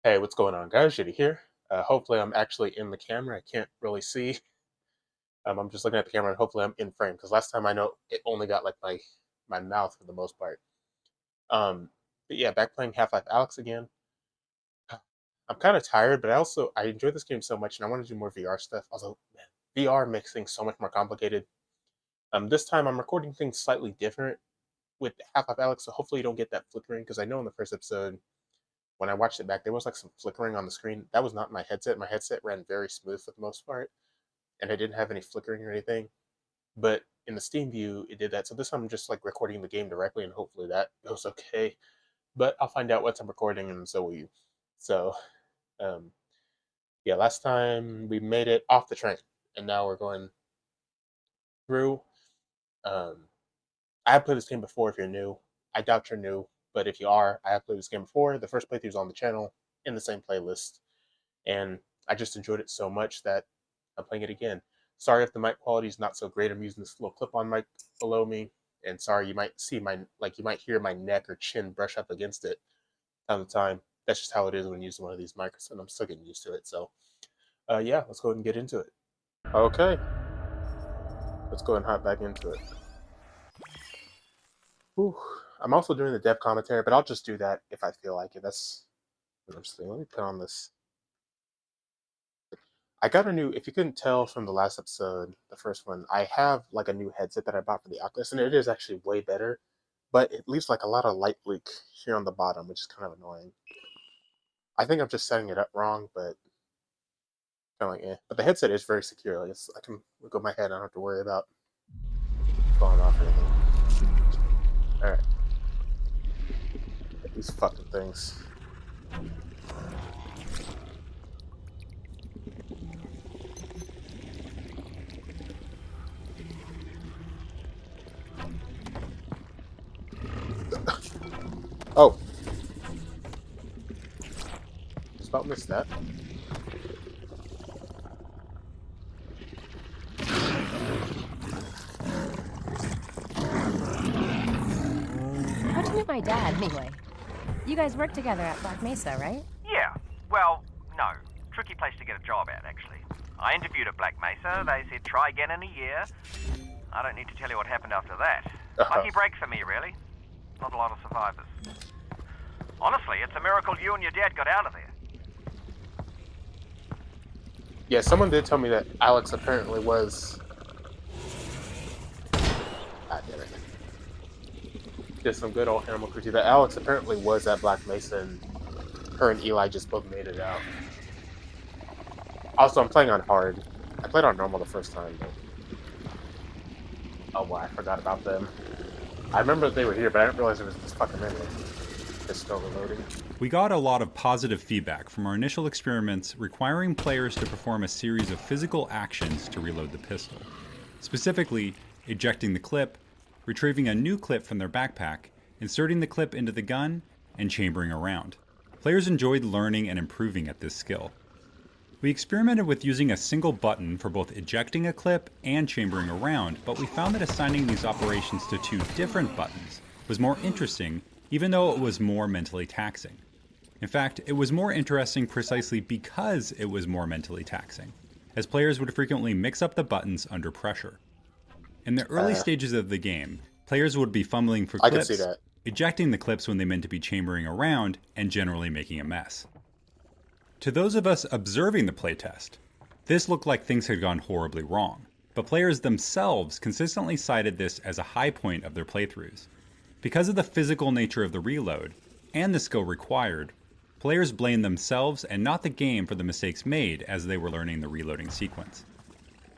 Hey, what's going on, guys? Shitty here. Hopefully, I'm actually in the camera. I can't really see. I'm just looking at the camera, and hopefully, I'm in frame. Because last time I know it only got like my mouth for the most part. But yeah, back playing Half-Life Alyx again. I'm kind of tired, but I enjoy this game so much, and I want to do more VR stuff. Also, man, VR makes things so much more complicated. This time I'm recording things slightly different with Half-Life Alyx, so hopefully you don't get that flickering. Because I know in the first episode when I watched it back, there was like some flickering on the screen. That was not my headset. My headset ran very smooth for the most part, and I didn't have any flickering or anything. But in the Steam view, it did that. So this time I'm just like recording the game directly, and hopefully that goes okay. But I'll find out once I'm recording, and so will you. So, um, yeah, last time we made it off the train, and now we're going through. Um, I have played this game before. If you're new, I doubt you're new, but if you are, I have played this game before. The first playthrough is on the channel in the same playlist, and I just enjoyed it so much that I'm playing it again. Sorry if the mic quality is not so great. I'm using this little clip-on mic below me, and sorry you might see you might hear my neck or chin brush up against it time to time. That's just how it is when using one of these mics, and I'm still getting used to it. So, yeah, let's go ahead and get into it. Okay, let's go ahead and hop back into it. Whew. I'm also doing the dev commentary, but I'll just do that if I feel like it. That's interesting. Let me put on this. I got a new, if you couldn't tell from the last episode, the first one, I have like a new headset that I bought for the Oculus, and it is actually way better, but it leaves like a lot of light leak here on the bottom, which is kind of annoying. I think I'm just setting it up wrong, but kind of like, eh. But the headset is very secure. Like I can wiggle my head, I don't have to worry about falling off or anything. Alright. These fucking things. Oh. Just about missed that. How'd you meet my dad, anyway? You guys work together at Black Mesa, right? Yeah. Well, no. Tricky place to get a job at, actually. I interviewed at Black Mesa. They said try again in a year. I don't need to tell you what happened after that. Lucky break for me, really. Not a lot of survivors. Honestly, it's a miracle you and your dad got out of there. Yeah, someone did tell me that Alyx apparently was... God damn it. Did some good old Animal Cruelty. That Alyx apparently was at Black Mesa, and her and Eli just both made it out. Also, I'm playing on hard. I played on normal the first time, but... Oh, boy, I forgot about them. I remember they were here, but I didn't realize there was this fucking many. It's still reloading. We got a lot of positive feedback from our initial experiments requiring players to perform a series of physical actions to reload the pistol. Specifically, ejecting the clip, retrieving a new clip from their backpack, inserting the clip into the gun, and chambering around. Players enjoyed learning and improving at this skill. We experimented with using a single button for both ejecting a clip and chambering around, but we found that assigning these operations to two different buttons was more interesting, even though it was more mentally taxing. In fact, it was more interesting precisely because it was more mentally taxing, as players would frequently mix up the buttons under pressure. In the early stages of the game, players would be fumbling for clips, ejecting the clips when they meant to be chambering around, and generally making a mess. To those of us observing the playtest, this looked like things had gone horribly wrong, but players themselves consistently cited this as a high point of their playthroughs. Because of the physical nature of the reload, and the skill required, players blamed themselves and not the game for the mistakes made as they were learning the reloading sequence.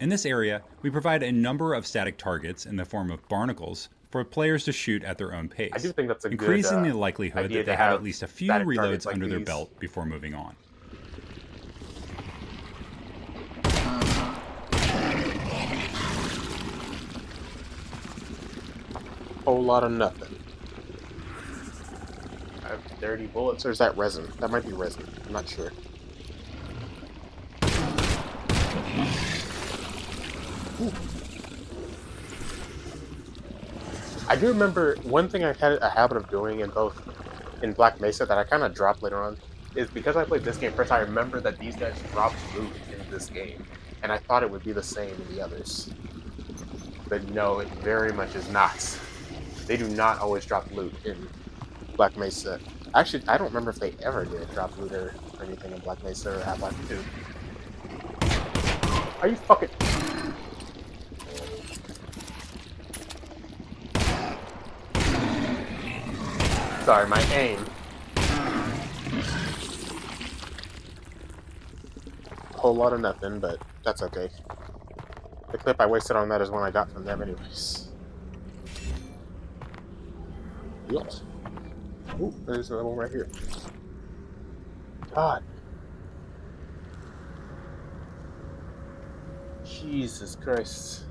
In this area, we provide a number of static targets in the form of barnacles for players to shoot at their own pace, I do think that's a increasing good, the likelihood idea that they to have have at least a few static reloads targets like under their these. belt before moving on. Whole lot of nothing. I have dirty bullets, or is that resin? That might be resin. I'm not sure. Ooh. I do remember one thing I had a habit of doing in Black Mesa that I kind of dropped later on is because I played this game first, I remember that these guys dropped loot in this game, and I thought it would be the same in the others. But no, it very much is not. They do not always drop loot in Black Mesa. Actually, I don't remember if they ever did drop loot or anything in Black Mesa or Half-Life 2. Are you fucking... Sorry, my aim. Whole lot of nothing, but that's okay. The clip I wasted on that is one I got from them anyways. Yes. Ooh, there's another one right here. God. Jesus Christ.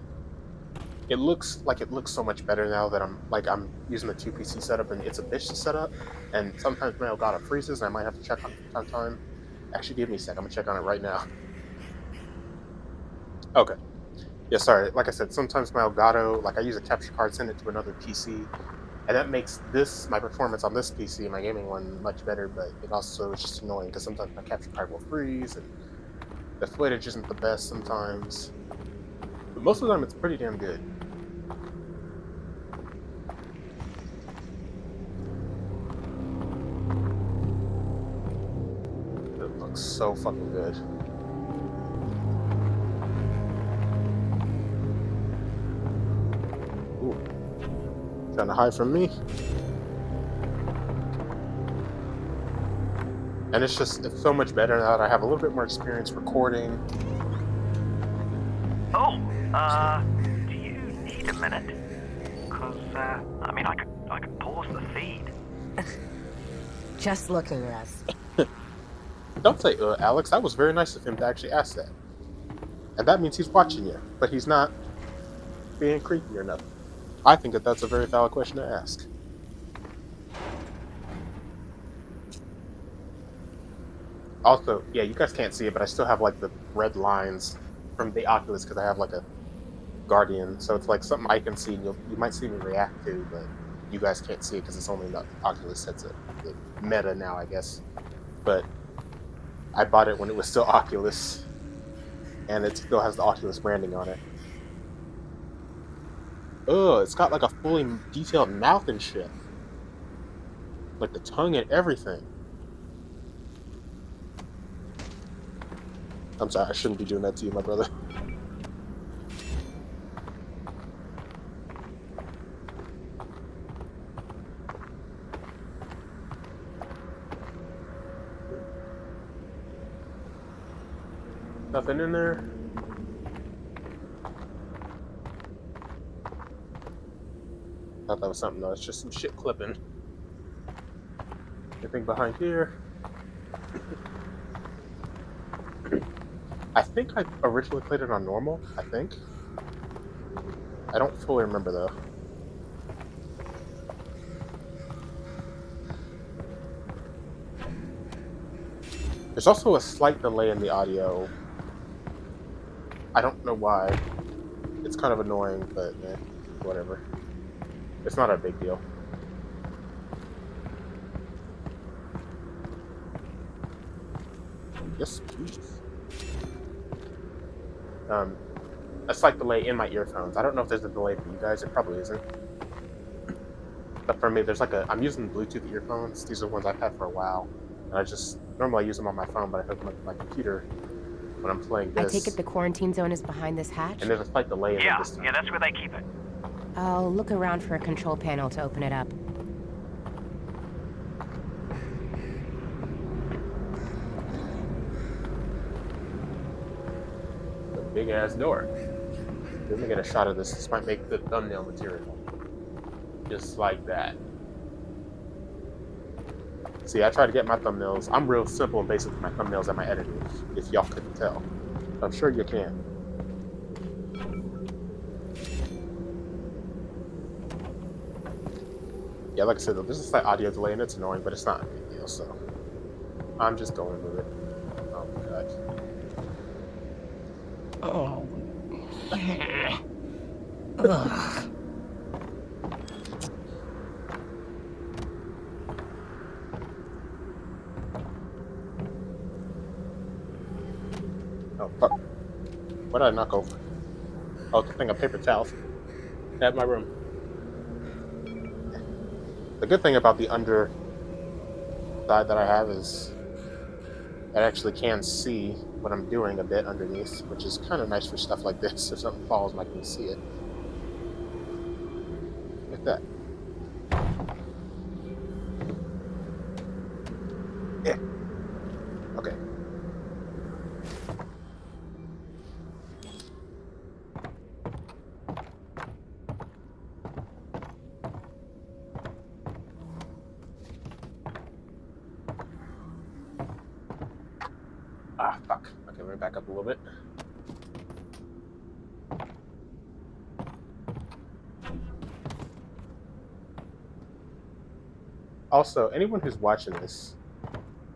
It looks so much better now that I'm using the 2 PC setup and it's a bitch to set up. And sometimes my Elgato freezes and I might have to check on it from time to time. Actually, give me a sec. I'm gonna check on it right now. Okay. Yeah, sorry. Like I said, sometimes my Elgato, like I use a capture card, send it to another PC, and that makes my performance on this PC, my gaming one, much better. But it also is just annoying because sometimes my capture card will freeze and the footage isn't the best sometimes. But most of the time, it's pretty damn good. It looks so fucking good. Trying to hide from me. And it's so much better now that I have a little bit more experience recording. Oh, do you need a minute? Because, I mean, I could pause the feed. Just looking, Russ. Don't say, Alyx. That was very nice of him to actually ask that. And that means he's watching you, but he's not being creepy or nothing. I think that's a very valid question to ask. Also, yeah, you guys can't see it, but I still have like the red lines from the Oculus because I have like a Guardian, so it's like something I can see and you might see me react to, but you guys can't see it because it's only the Oculus headset. The meta now, I guess. But I bought it when it was still Oculus, and it still has the Oculus branding on it. Oh, it's got like a fully detailed mouth and shit. Like the tongue and everything. I'm sorry, I shouldn't be doing that to you, my brother. Nothing in there. Thought that was something though. It's just some shit clipping. Anything behind here? I think I originally played it on normal. I think. I don't fully remember though. There's also a slight delay in the audio. I don't know why. It's kind of annoying, but whatever. It's not a big deal. Yes, please. A slight delay in my earphones. I don't know if there's a delay for you guys. It probably isn't. But for me, there's like I'm using Bluetooth earphones. These are ones I've had for a while. And normally I use them on my phone, but I hook them up to my computer when I'm playing this. I take it the quarantine zone is behind this hatch? And there's a slight delay in it this time. Yeah, that's where they keep it. I'll look around for a control panel to open it up. A big ass door. Let me get a shot of this. This might make good thumbnail material. Just like that. See, I try to get my thumbnails. I'm real simple and basic with my thumbnails and my editing, if y'all couldn't tell. I'm sure you can. Yeah, like I said, there's a slight audio delay and it's annoying, but it's not a big deal, so I'm just going with it. Oh my god. Oh. Ugh. Oh, fuck. What did I knock over? Oh, it's a thing of paper towels. At my room. The good thing about the under side that I have is I actually can see what I'm doing a bit underneath, which is kind of nice for stuff like this. If something falls, I can see it. Like that. Yeah. Okay. Ah, fuck. Okay, let me back up a little bit. Also, anyone who's watching this,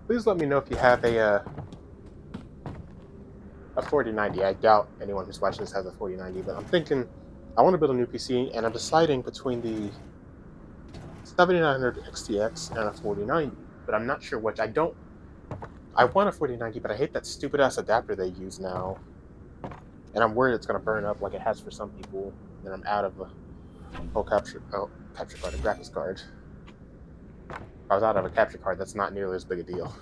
please let me know if you have a 4090. I doubt anyone who's watching this has a 4090, but I'm thinking I want to build a new PC, and I'm deciding between the 7900 XTX and a 4090, but I'm not sure which. I want a 4090, but I hate that stupid ass adapter they use now, and I'm worried it's gonna burn up like it has for some people. Then I'm out of a capture card, a graphics card. If I was out of a capture card, that's not nearly as big a deal.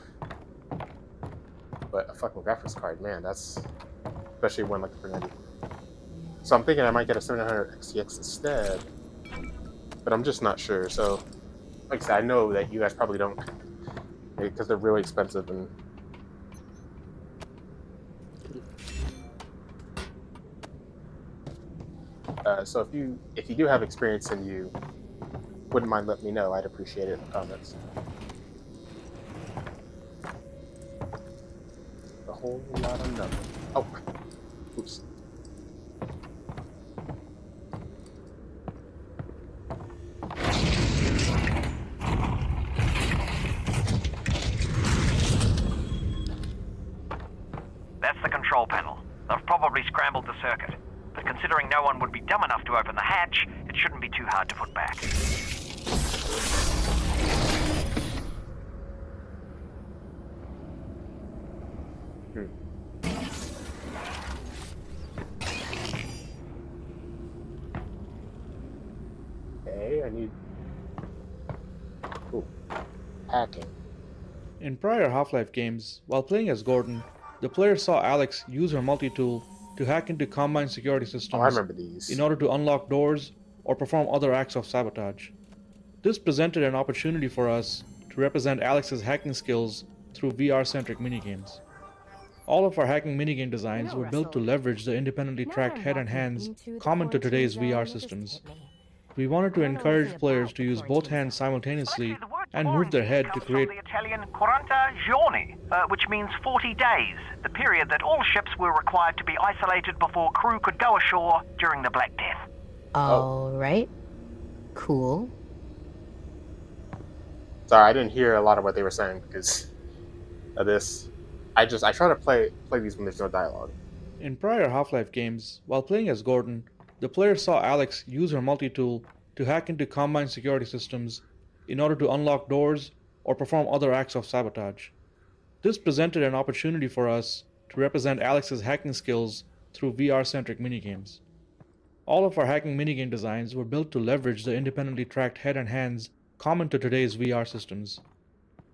But a fucking graphics card, man, that's especially one like the 4090. So I'm thinking I might get a 700 XTX instead, but I'm just not sure. So, like I said, I know that you guys probably don't, because they're really expensive and. So if you do have experience and you wouldn't mind letting me know, I'd appreciate it in the comments. A whole lot of nothing. Oh, oops. That's the control panel. They've probably scrambled the circuit. But considering no one would be dumb enough to open the hatch, it shouldn't be too hard to put back. Okay, I need... Ooh. Hacking. In prior Half-Life games, while playing as Gordon, the player saw Alyx use her multi-tool to hack into Combine security Oh, I systems remember these. in order to unlock doors or perform other acts of sabotage. This presented an opportunity for us to represent Alyx's hacking skills through VR-centric minigames. All of our hacking minigame designs were built to leverage the independently tracked head and hands common to today's VR systems. We wanted to encourage players to use both hands simultaneously and move their head to create... From the Italian 40 giorni, which means 40 days, the period that all ships were required to be isolated before crew could go ashore during the Black Death. All right. Cool. Sorry, I didn't hear a lot of what they were saying because of this. I try to play these when there's no dialogue. In prior Half-Life games, while playing as Gordon, the player saw Alyx use her multi-tool to hack into Combine security systems in order to unlock doors or perform other acts of sabotage. This presented an opportunity for us to represent Alyx's hacking skills through VR-centric minigames. All of our hacking minigame designs were built to leverage the independently tracked head and hands common to today's VR systems.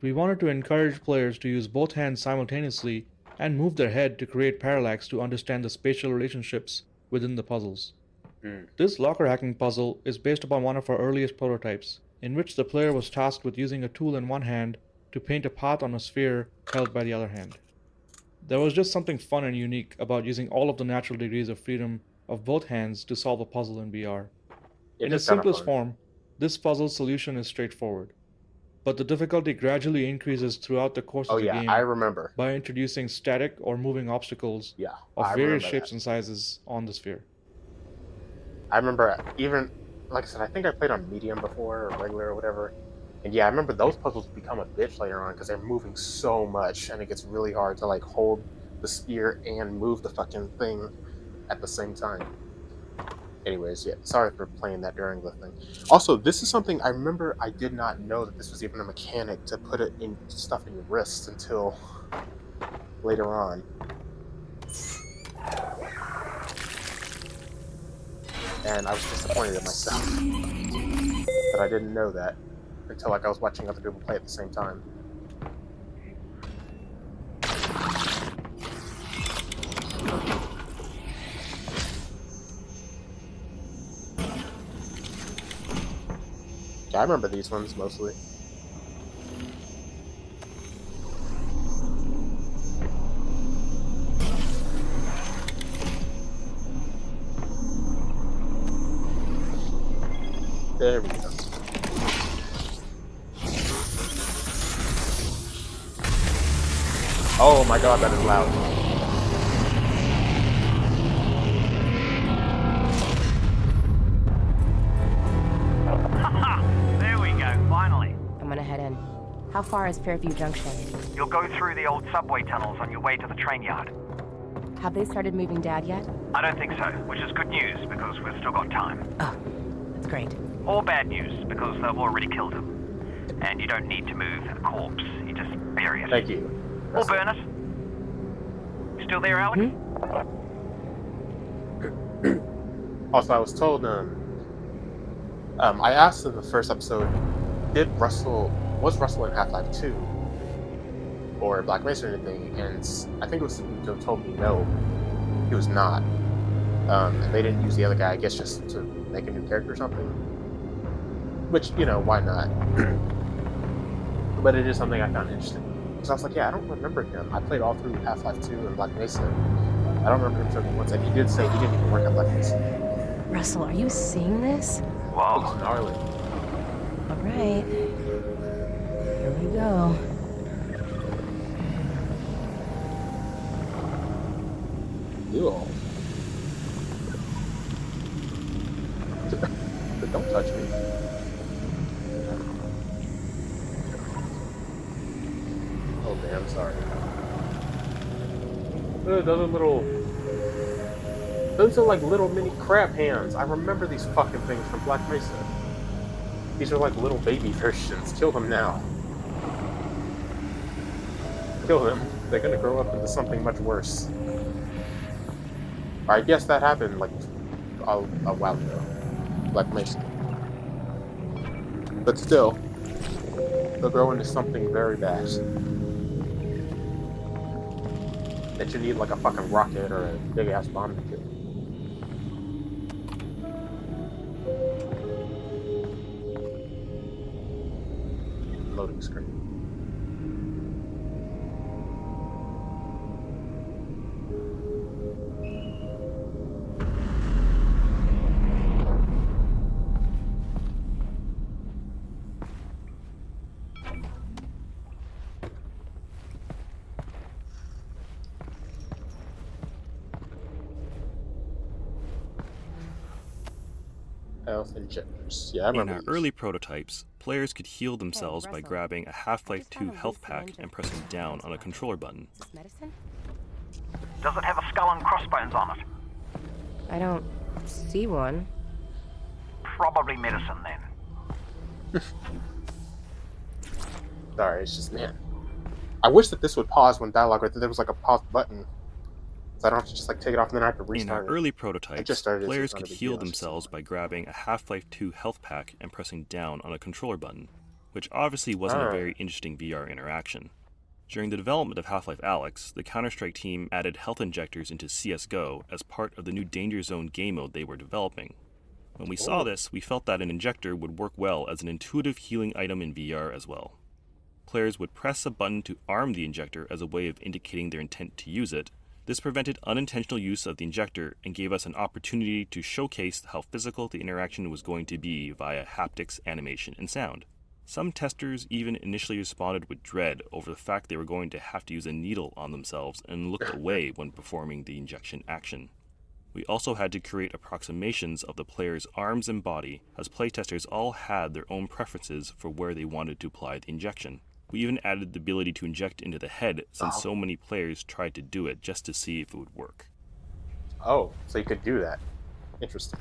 We wanted to encourage players to use both hands simultaneously and move their head to create parallax to understand the spatial relationships within the puzzles. This locker hacking puzzle is based upon one of our earliest prototypes, in which the player was tasked with using a tool in one hand to paint a path on a sphere held by the other hand. There was just something fun and unique about using all of the natural degrees of freedom of both hands to solve a puzzle in VR. In its simplest form, this puzzle's solution is straightforward, but the difficulty gradually increases throughout the course of the game I remember. by introducing static or moving obstacles of I various remember shapes that. and sizes on the sphere. I remember even, like I said, I think I played on medium before, or regular or whatever. And yeah, I remember those puzzles become a bitch later on because they're moving so much and it gets really hard to like hold the sphere and move the fucking thing at the same time. Anyways, yeah, sorry for playing that during the thing. Also, this is something I remember I did not know that this was even a mechanic to put it in stuff in your wrist until later on. and I was disappointed in myself that I didn't know that until like I was watching other people play at the same time. Yeah, I remember these ones mostly. There we go. Oh my god, that is loud. There we go, finally. I'm gonna head in. How far is Fairview Junction? You'll go through the old subway tunnels on your way to the train yard. Have they started moving Dad yet? I don't think so, which is good news because we've still got time. Oh, that's great. Or bad news because they've already killed him. And you don't need to move a corpse, you just bury it. Thank you. Or burn it. Still there, Alyx? Also, I was told, I asked in the first episode, was Russell in Half-Life 2 or Black Mesa or anything? And I think it was who told me no, he was not. And they didn't use the other guy, I guess, just to make a new character or something. Which, you know, why not? But it is something I found interesting. Because I was like, yeah, I don't remember him. I played all through Half-Life 2 and Black Mesa. I don't remember him showing once. And he did say he didn't even work on Black Mesa. Russell, are you seeing this? Whoa. It's gnarly. All right. Here we go. Ew. Don't touch me. Oh damn, sorry. Those are like little mini crab hands. I remember these fucking things from Black Mesa. These are like little baby versions. Kill them now. Kill them. They're gonna grow up into something much worse. I guess that happened like a while ago. Black Mesa. But still, they'll grow into something very bad. That you need like a fucking rocket or a big ass bomb to kill. Loading screen. Health injectors. Yeah, I In remember our these. early prototypes, players could heal themselves by Russell. grabbing a I Half-Life just found 2 a health loose pack syringe and of pressing down on a controller button. Is this medicine? Does it have a skull and crossbones on it? I don't see one. Probably medicine then. Sorry, it's just, man. I wish that this would pause when dialogue, or that there was like a pause button. So I don't have to just like take it off and then I have to In our restart it. early I prototypes, just started, so players it's not a could big heal deal, it's just themselves something. by grabbing a Half-Life 2 health pack and pressing down on a controller button, which obviously wasn't a Ah. very interesting VR interaction. During the development of Half-Life Alyx, the Counter-Strike team added health injectors into CSGO as part of the new Danger Zone game mode they were developing. When we saw this, we felt that an injector would work well as an intuitive healing item in VR as well. Players would press a button to arm the injector as a way of indicating their intent to use it. This prevented unintentional use of the injector and gave us an opportunity to showcase how physical the interaction was going to be via haptics, animation, and sound. Some testers even initially responded with dread over the fact they were going to have to use a needle on themselves and looked away when performing the injection action. We also had to create approximations of the player's arms and body, as playtesters all had their own preferences for where they wanted to apply the injection. We even added the ability to inject into the head, since so many players tried to do it just to see if it would work. Oh, so you could do that. Interesting.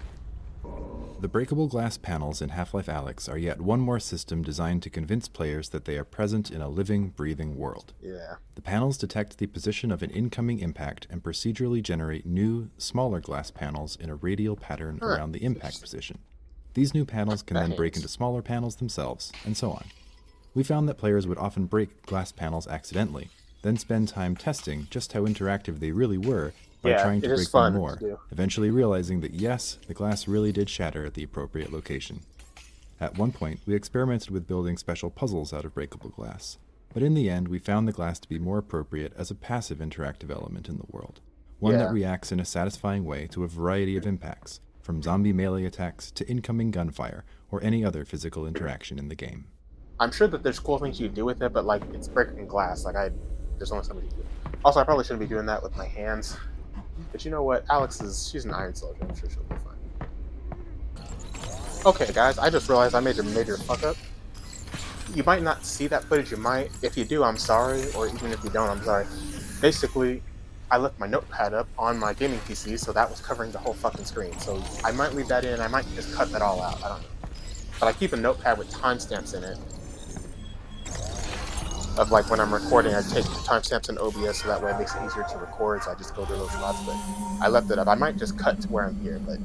The breakable glass panels in Half-Life Alyx are yet one more system designed to convince players that they are present in a living, breathing world. Yeah. The panels detect the position of an incoming impact and procedurally generate new, smaller glass panels in a radial pattern around the impact position. These new panels can then break into smaller panels themselves, and so on. We found that players would often break glass panels accidentally, then spend time testing just how interactive they really were by trying to break them more, eventually realizing that yes, the glass really did shatter at the appropriate location. At one point, we experimented with building special puzzles out of breakable glass, but in the end we found the glass to be more appropriate as a passive interactive element in the world, one that reacts in a satisfying way to a variety of impacts, from zombie melee attacks to incoming gunfire or any other physical interaction in the game. I'm sure that there's cool things you can do with it, but like it's breaking glass. There's only so much you can do. Also, I probably shouldn't be doing that with my hands. But you know what? She's an Iron Soldier. I'm sure she'll be fine. Okay, guys, I just realized I made a major fuck up. You might not see that footage. You might. If you do, I'm sorry. Or even if you don't, I'm sorry. Basically, I left my notepad up on my gaming PC, so that was covering the whole fucking screen. So I might leave that in. I might just cut that all out. I don't know. But I keep a notepad with timestamps in it. Of like when I'm recording, I take the timestamps in OBS so that way it makes it easier to record, so I just go to those spots, but I left it up. I might just cut to where I'm here, but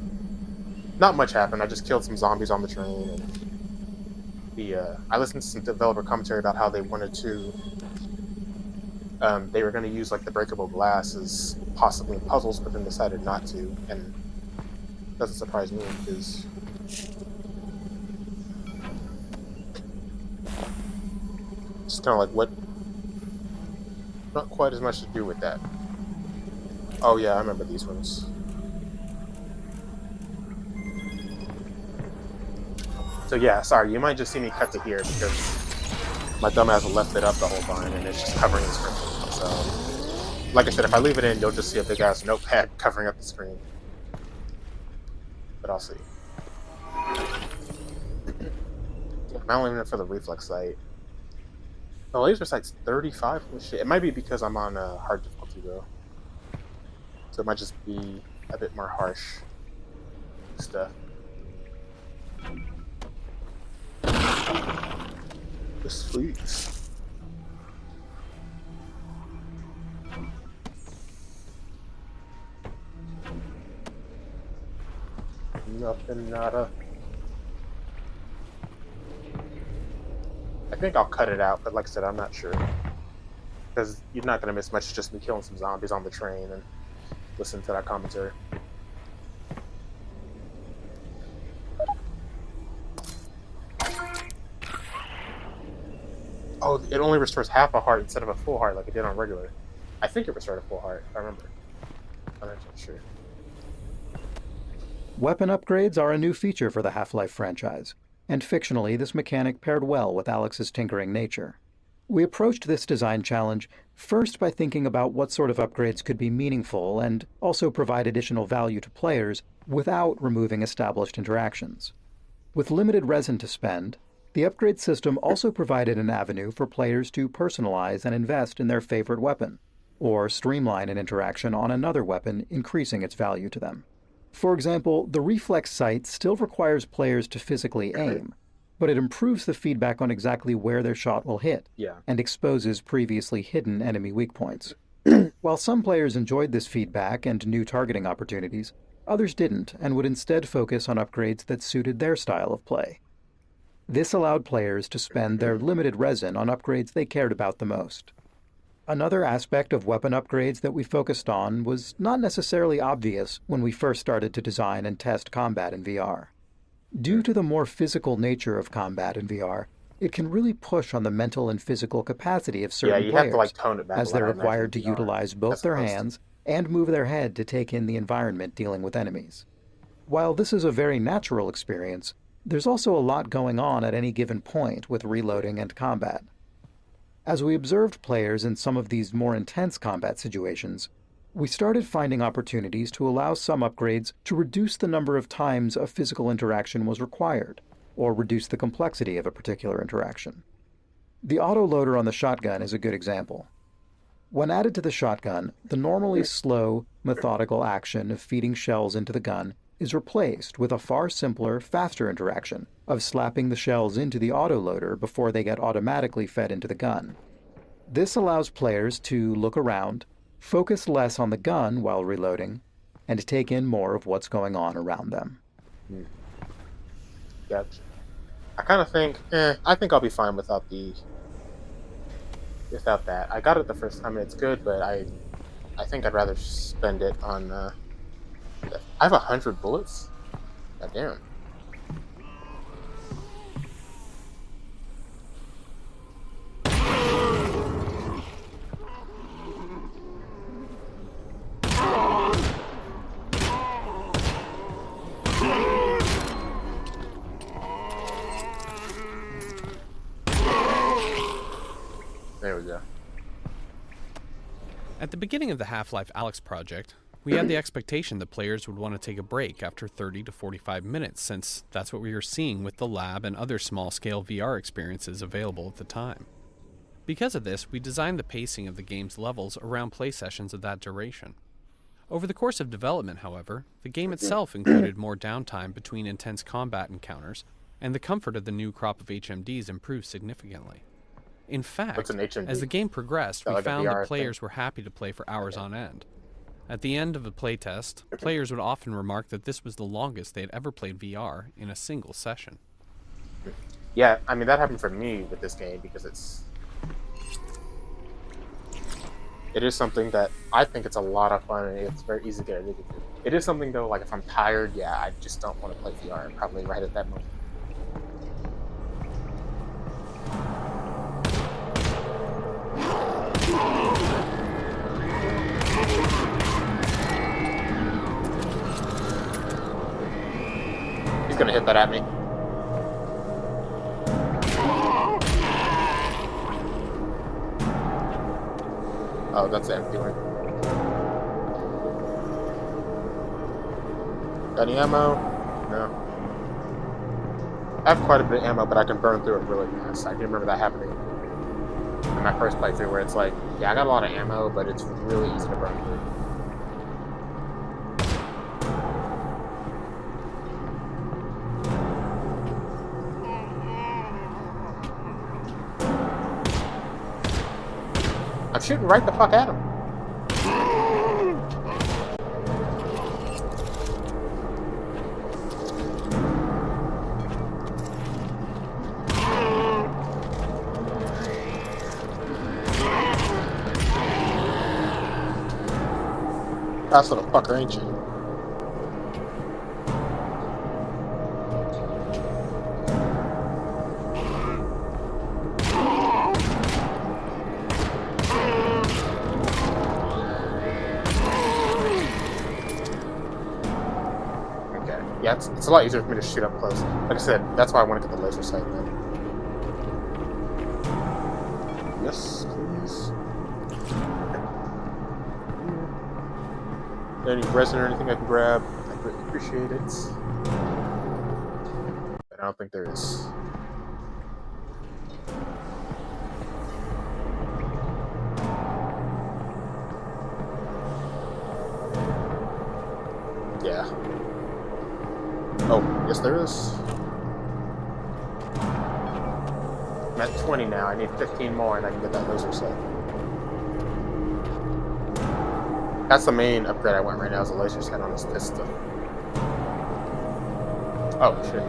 not much happened. I just killed some zombies on the train, and I listened to some developer commentary about how they wanted to, they were going to use like the breakable glass as possibly in puzzles, but then decided not to, and it doesn't surprise me because it's kind of like what, not quite as much to do with that. Oh yeah, I remember these ones. So yeah, sorry, you might just see me cut to here because my dumbass left it up the whole time and it's just covering the screen. So, like I said, if I leave it in, you'll just see a big ass notepad covering up the screen. But I'll see. I'm only in it for the reflex sight. The laser sight's 35. Holy shit. It might be because I'm on hard difficulty though. So it might just be a bit more harsh stuff. Yes, please. Nothing, nada. I think I'll cut it out, but like I said, I'm not sure. Because you're not going to miss much, just me killing some zombies on the train and listen to that commentary. Oh, it only restores half a heart instead of a full heart like it did on regular. I think it restored a full heart, if I remember. I'm not sure. Weapon upgrades are a new feature for the Half-Life franchise, and fictionally this mechanic paired well with Alyx's tinkering nature. We approached this design challenge first by thinking about what sort of upgrades could be meaningful and also provide additional value to players without removing established interactions. With limited resin to spend, the upgrade system also provided an avenue for players to personalize and invest in their favorite weapon, or streamline an interaction on another weapon, increasing its value to them. For example, the reflex sight still requires players to physically aim, but it improves the feedback on exactly where their shot will hit, and exposes previously hidden enemy weak points. While some players enjoyed this feedback and new targeting opportunities, others didn't and would instead focus on upgrades that suited their style of play. This allowed players to spend their limited resin on upgrades they cared about the most. Another aspect of weapon upgrades that we focused on was not necessarily obvious when we first started to design and test combat in VR. Due to the more physical nature of combat in VR, it can really push on the mental and physical capacity of certain players, have to, tone it back as they're required to utilize both their hands and move their head to take in the environment dealing with enemies. While this is a very natural experience, there's also a lot going on at any given point with reloading and combat. As we observed players in some of these more intense combat situations, we started finding opportunities to allow some upgrades to reduce the number of times a physical interaction was required, or reduce the complexity of a particular interaction. The autoloader on the shotgun is a good example. When added to the shotgun, the normally slow, methodical action of feeding shells into the gun is replaced with a far simpler, faster interaction of slapping the shells into the autoloader before they get automatically fed into the gun. This allows players to look around, focus less on the gun while reloading, and take in more of what's going on around them. Gotcha. I kind of think, I think I'll be fine without that. I got it the first time and it's good, but I think I'd rather spend it on. I have 100 bullets. God damn. There we go. At the beginning of the Half-Life Alyx project, we had the expectation that players would want to take a break after 30 to 45 minutes, since that's what we were seeing with the lab and other small-scale VR experiences available at the time. Because of this, we designed the pacing of the game's levels around play sessions of that duration. Over the course of development, however, the game itself included more downtime between intense combat encounters, and the comfort of the new crop of HMDs improved significantly. In fact, as the game progressed, we found that players were happy to play for hours on end. At the end of a playtest, players would often remark that this was the longest they had ever played VR in a single session. Yeah, I mean, that happened for me with this game because it is something that I think it's a lot of fun and it's very easy to get addicted to. It is something, though, like if I'm tired, yeah, I just don't want to play VR probably right at that moment. He's gonna hit that at me. Oh, that's the empty one. Got any ammo? No. I have quite a bit of ammo, but I can burn through it really fast. I do remember that happening in my first playthrough, where it's like, yeah, I got a lot of ammo, but it's really easy to burn through. I'm shooting right the fuck at him. Fast little fucker, ain't you? Yeah, it's a lot easier for me to shoot up close. Like I said, that's why I want to get the laser sight then. Yes, please. Any resin or anything I can grab, I greatly appreciate it. But I don't think there is. Yeah. Oh, yes there is. I'm at 20 now. I need 15 more and I can get that laser sight. That's the main upgrade I want right now, is a laser sight on this pistol. Oh, shit.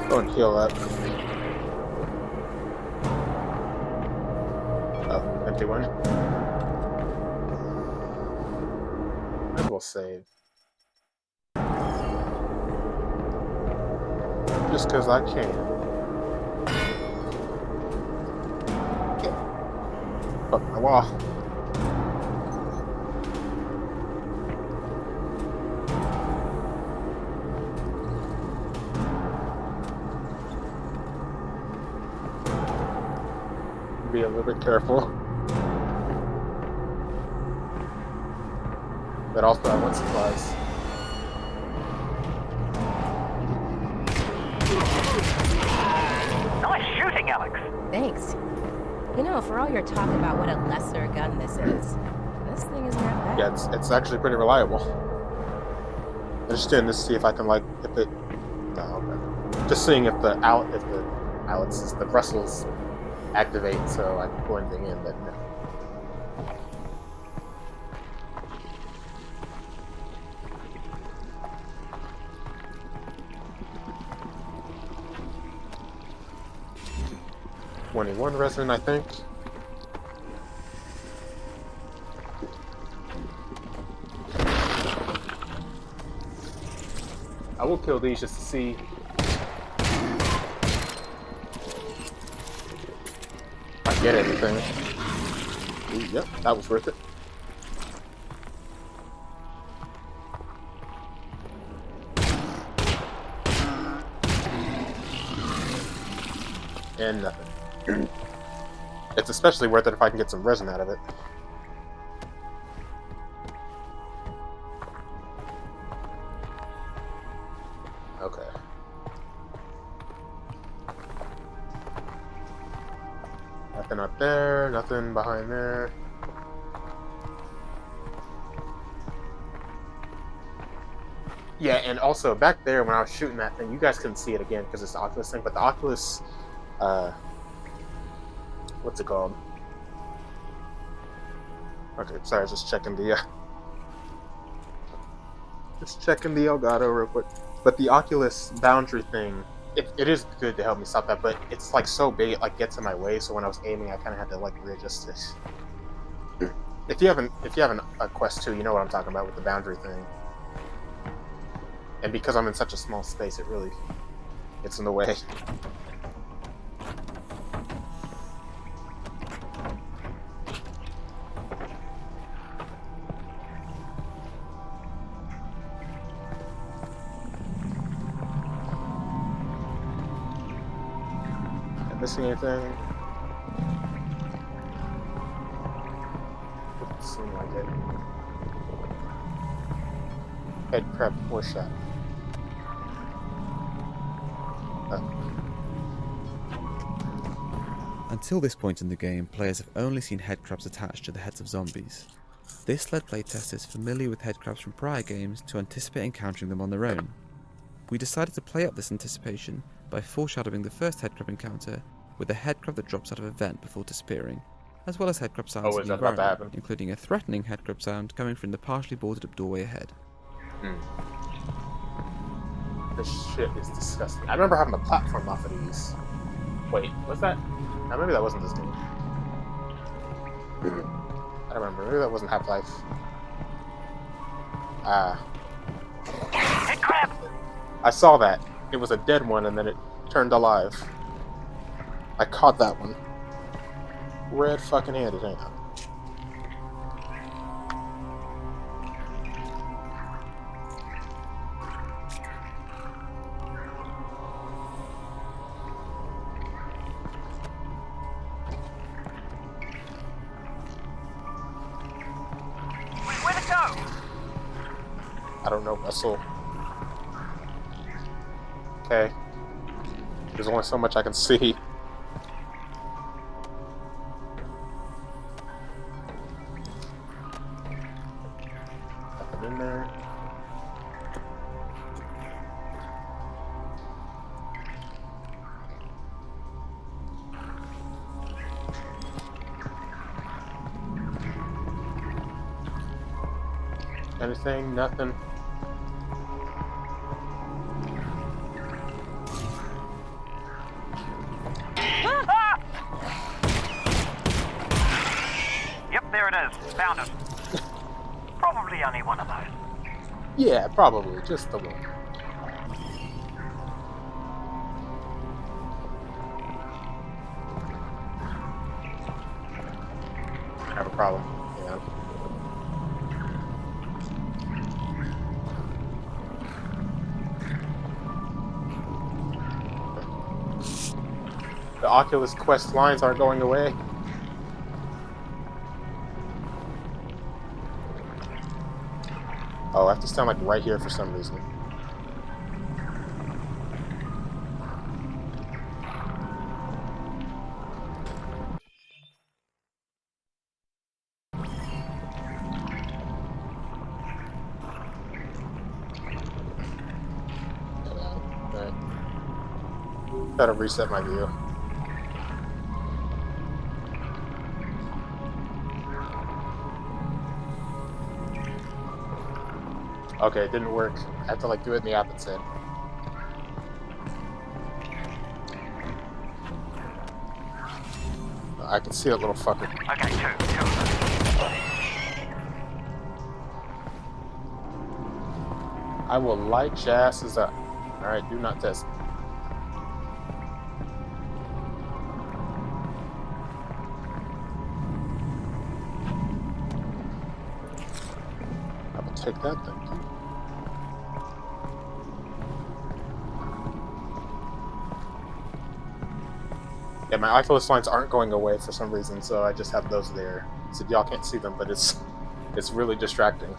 Go and heal up. Oh, empty one. Might as well save. Just because I can. Fuck my wall. be a little bit careful. But also, I want supplies. Nice shooting, Alyx. Thanks. You know, for all your talk about what a lesser gun this thing isn't that bad. Yeah, it's actually pretty reliable. I'm just doing this to see if I can, like, if it... No, okay. Just seeing if the Alyx, the bristles activate so I can pull anything in, but no. $21 resin, I think. I will kill these just to see. If I get anything. Ooh, yep, that was worth it. And nothing. It's especially worth it if I can get some resin out of it. Okay. Nothing up there, nothing behind there. Yeah, and also back there when I was shooting that thing, you guys couldn't see it again because it's the Oculus thing, but the Oculus, what's it called? Okay, sorry, I was just checking the Elgato real quick. But the Oculus boundary thing, it is good to help me stop that, but it's like so big it like gets in my way, so when I was aiming I kinda had to like readjust this. If you have a Quest 2, you know what I'm talking about with the boundary thing. And because I'm in such a small space, it really gets in the way. Missing anything? Doesn't seem like it. Head prep or shot. Until this point in the game, players have only seen headcrabs attached to the heads of zombies. This led playtesters familiar with headcrabs from prior games to anticipate encountering them on their own. We decided to play up this anticipation by foreshadowing the first headcrab encounter with a headcrab that drops out of a vent before disappearing, as well as headcrab sounds in the environment, including a threatening headcrab sound coming from the partially boarded up doorway ahead. This shit is disgusting. I remember having a platform off of these. Wait, was that? No, maybe that wasn't this game. I don't remember. Maybe that wasn't Half-Life. Headcrab! I saw that. It was a dead one and then it turned alive. I caught that one. Red fucking handed, ain't I? Where'd it go? I don't know, Russell. Okay. There's only so much I can see. Nothing in there. Anything? Nothing. Ah! Yep, there it is. Found it. Probably only one of those. Yeah, probably. Just the one. I have a problem. Yeah. The Oculus Quest lines aren't going away. Oh, I have to stand like right here for some reason. Alright. Gotta reset my view. Okay, it didn't work. I had to like do it in the opposite. I can see that little fucker. Okay, two. I will light your asses up. Alright, do not test me. I will take that, thank you. Yeah, my Oculus lines aren't going away for some reason, so I just have those there. So y'all can't see them, but it's really distracting.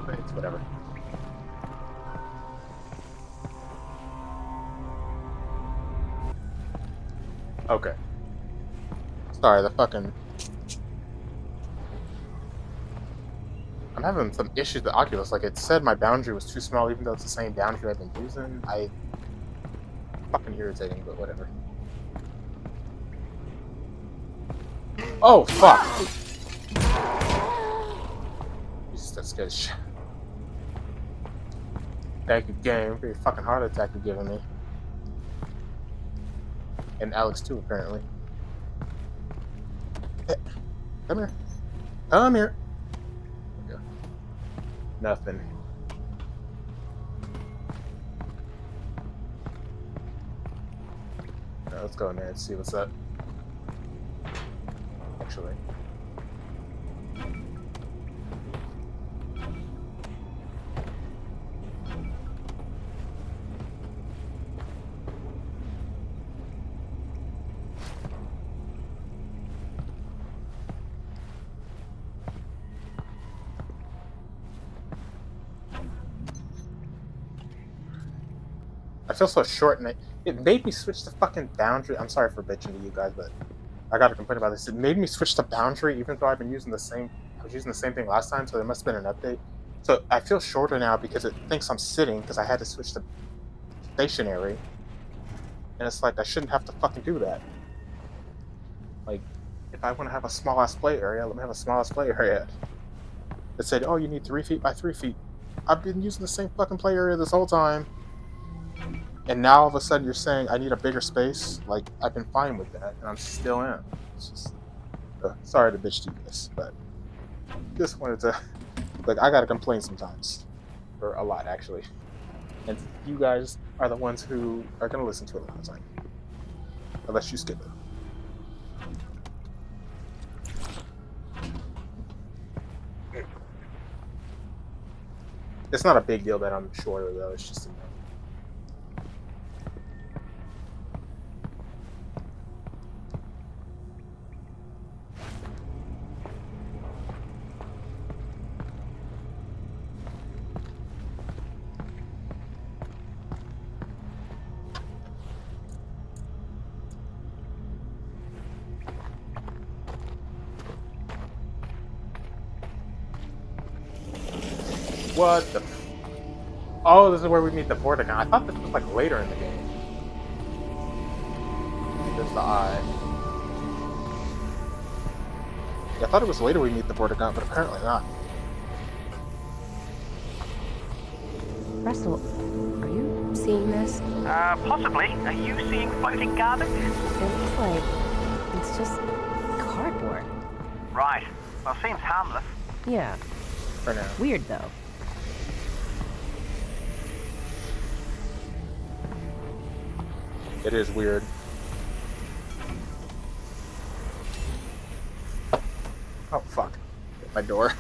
But it's whatever. Okay. Sorry, the fucking... I'm having some issues with the Oculus. Like, it said my boundary was too small, even though it's the same boundary I've been using. Fucking irritating, but whatever. Oh, fuck! Jesus, that scared shit. Thank you, game, for your fucking heart attack you're giving me. And Alyx, too, apparently. Hey, come here. Come here. There we go. Nothing. Now, let's go in there and see what's up. Actually. I feel so short, and it made me switch the fucking boundary. I'm sorry for bitching to you guys, but I got to complain about this. It made me switch the boundary, even though I've been using the same. I was using the same thing last time, so there must have been an update. So I feel shorter now because it thinks I'm sitting because I had to switch to stationary, and it's like I shouldn't have to fucking do that. Like, if I want to have a small ass play area, let me have a small ass play area. It said, "Oh, you need 3 feet by 3 feet." I've been using the same fucking play area this whole time. And now all of a sudden you're saying I need a bigger space? Like, I've been fine with that, and I'm still in. It's just... sorry to bitch to you guys, but... just wanted to... like, I gotta complain sometimes. Or a lot, actually. And you guys are the ones who are gonna listen to it a lot of the time. Unless you skip it. It's not a big deal that I'm shorter, though. It's just... What the... oh, this is where we meet the Vorticon. I thought this was like later in the game. There's the eye. Yeah, I thought it was later we meet the Vorticon, but apparently not. Russell, are you seeing this? Possibly. Are you seeing floating garbage? It looks like it's just cardboard. Right. Well, seems harmless. Yeah. For now. Weird, though. It is weird. Oh, fuck. Hit my door.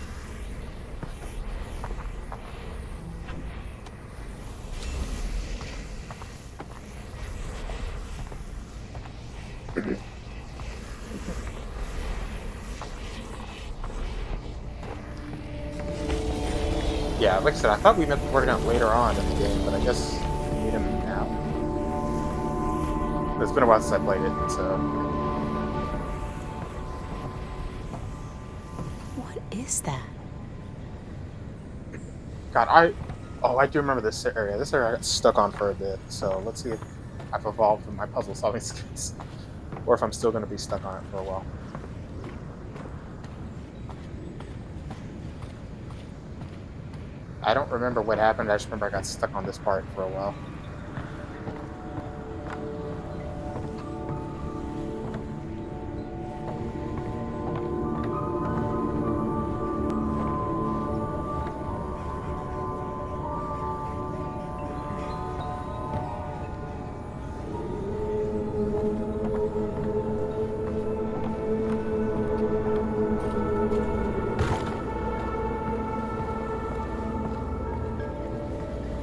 Yeah, like I said, I thought we met the Vortigaunt later on in the game, but I guess we meet him now. It's been a while since I played it, so... What is that? God, I do remember this area. This area I got stuck on for a bit, so let's see if I've evolved in my puzzle-solving skills. Or if I'm still going to be stuck on it for a while. I don't remember what happened, I just remember I got stuck on this part for a while.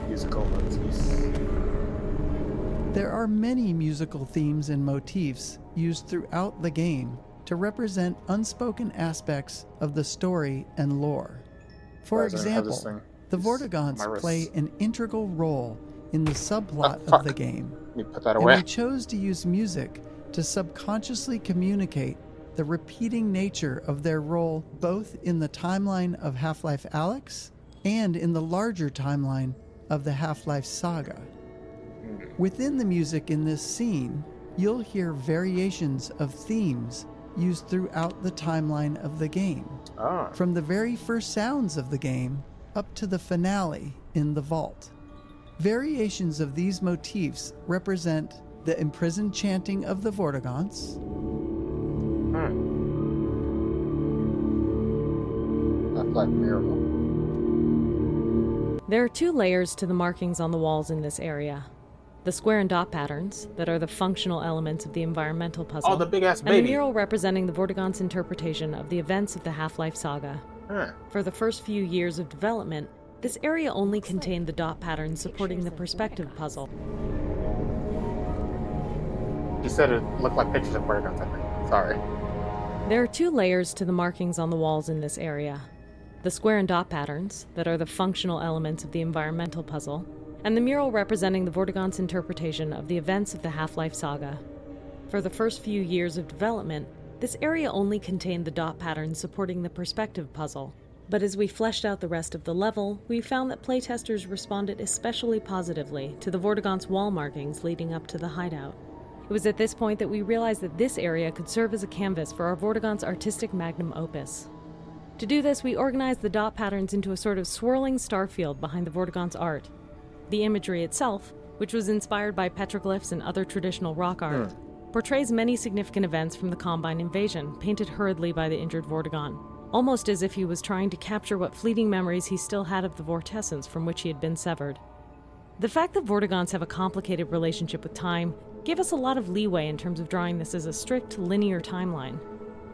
Musical motifs. There are many musical themes and motifs used throughout the game to represent unspoken aspects of the story and lore. For example, the Vortigaunts play an integral role in the subplot of the game, Let me put that and away. we chose to use music to subconsciously communicate the repeating nature of their role both in the timeline of Half-Life Alyx and in the larger timeline of the Half-Life saga. Within the music in this scene, you'll hear variations of themes used throughout the timeline of the game, from the very first sounds of the game up to the finale in the vault. Variations of these motifs represent the imprisoned chanting of the Vortigaunts, Black Miracle. There are two layers to the markings on the walls in this area. The square and dot patterns, that are the functional elements of the environmental puzzle. Oh, the big-ass and baby. the mural representing the Vortigaunt's interpretation of the events of the Half-Life saga. For the first few years of development, this area only contained the dot patterns supporting the perspective puzzle. He said it looked like pictures of Vortigaunt, I think. Sorry. There are two layers to the markings on the walls in this area. The square and dot patterns, that are the functional elements of the environmental puzzle, and the mural representing the Vortigaunt's interpretation of the events of the Half-Life saga. For the first few years of development, this area only contained the dot patterns supporting the perspective puzzle. But as we fleshed out the rest of the level, we found that playtesters responded especially positively to the Vortigaunt's wall markings leading up to the hideout. It was at this point that we realized that this area could serve as a canvas for our Vortigaunt's artistic magnum opus. To do this, we organized the dot patterns into a sort of swirling star field behind the Vortigaunt's art. The imagery itself, which was inspired by petroglyphs and other traditional rock art, portrays many significant events from the Combine invasion, painted hurriedly by the injured Vortigaunt, almost as if he was trying to capture what fleeting memories he still had of the vortessence from which he had been severed. The fact that Vortigaunts have a complicated relationship with time gave us a lot of leeway in terms of drawing this as a strict, linear timeline.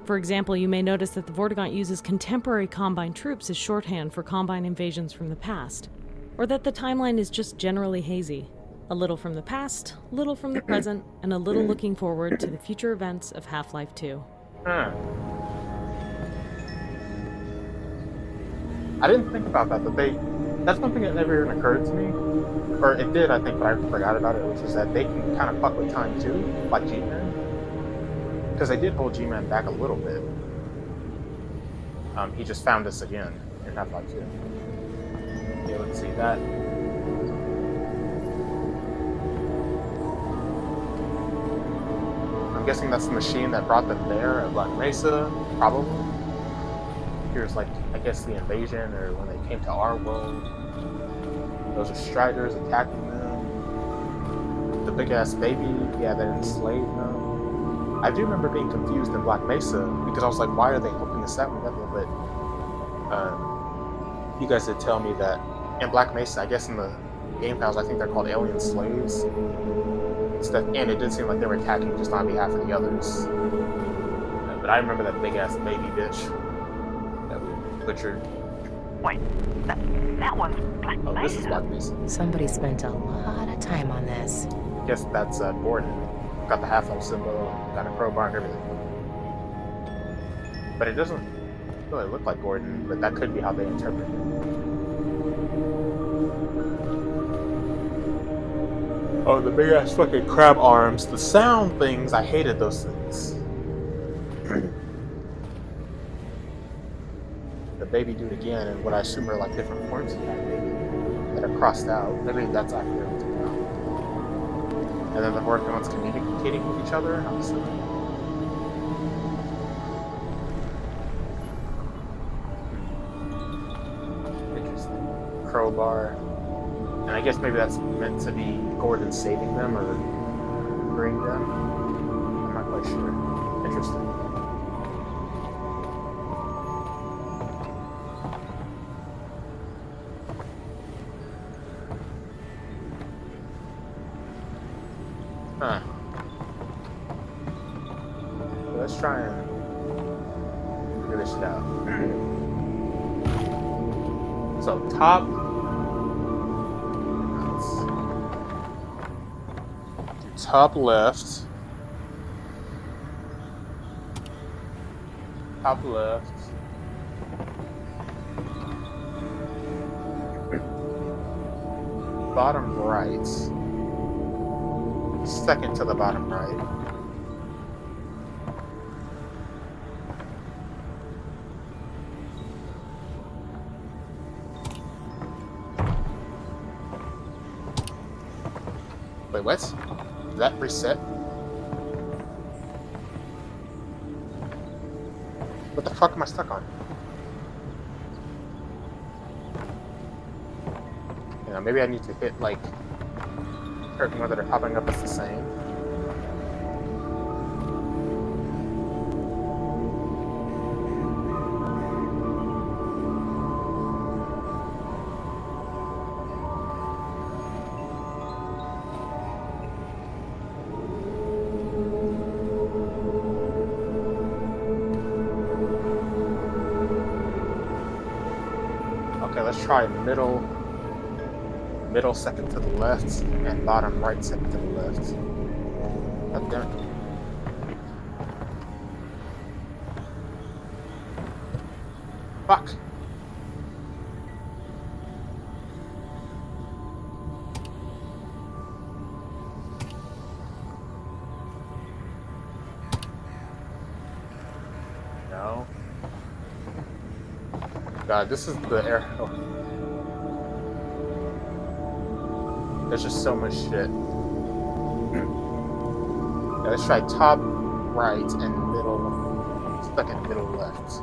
For example, you may notice that the Vortigaunt uses contemporary Combine troops as shorthand for Combine invasions from the past, or that the timeline is just generally hazy. A little from the past, little from the present, and a little looking forward to the future events of Half-Life 2. I didn't think about that, but that's one thing that never even occurred to me. Or it did, I think, but I forgot about it, which is that they can kind of fuck with time too, like G-Man. Because they did hold G-Man back a little bit. He just found us again in Half-Life 2. Okay, let's see that. I'm guessing that's the machine that brought them there at Black Mesa, probably. Here's like, I guess the invasion, or when they came to our world. Those are Striders attacking them. The big ass baby, yeah, that enslaved them. I do remember being confused in Black Mesa, because I was like, why are they hooking us up together? But you guys did tell me that in Black Mesa, I guess in the game files, I think they're called alien slaves. And it did seem like they were attacking just on behalf of the others. But I remember that big ass baby bitch that we butchered. Wait, that one's Black Mesa. Oh, this is Black Mesa. Somebody spent a lot of time on this. I guess that's Gordon. Got the Half-Life symbol, got a crowbar and everything. But it doesn't really look like Gordon, but that could be how they interpret it. Oh, the big ass fucking crab arms. The sound things, I hated those things. The baby dude again, and what I assume are like different forms of that baby that are crossed out. Maybe that's accurate. And then the Vortigons communicating with each other. I was like, interesting. Crowbar. And I guess maybe that's meant to be Gordon saving them or freeing them. I'm not quite sure. Interesting. Huh. Let's try and figure this shit out. So top. Top left. Top left. Bottom right. Second to the bottom right. Wait, what? Did that reset? What the fuck am I stuck on? You know, maybe I need to hit like certain ones that are popping up as the same. Okay, let's try middle second to the left, and bottom right second to the left. God damn it. Fuck! No. God, this is the air. Oh. There's just so much shit. Yeah, let's try top right and middle, second middle left.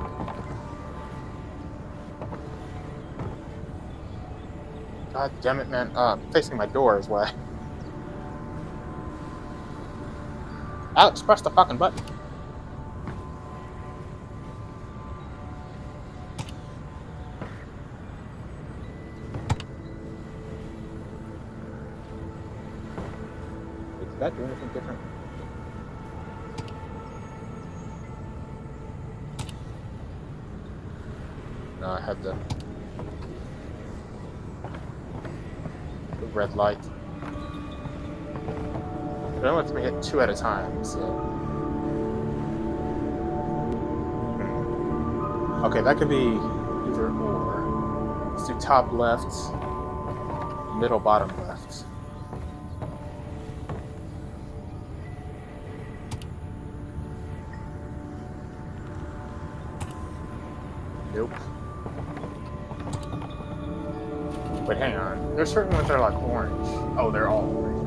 God damn it, man. Facing my door is why. Alyx, press the fucking button. Did that do anything different? No, I had the red light. It only lets me hit 2 at a time, so. Okay, that could be either or. Let's do top left, middle bottom left. Nope. But hang on. There's certain ones that are like orange. Oh, they're all orange.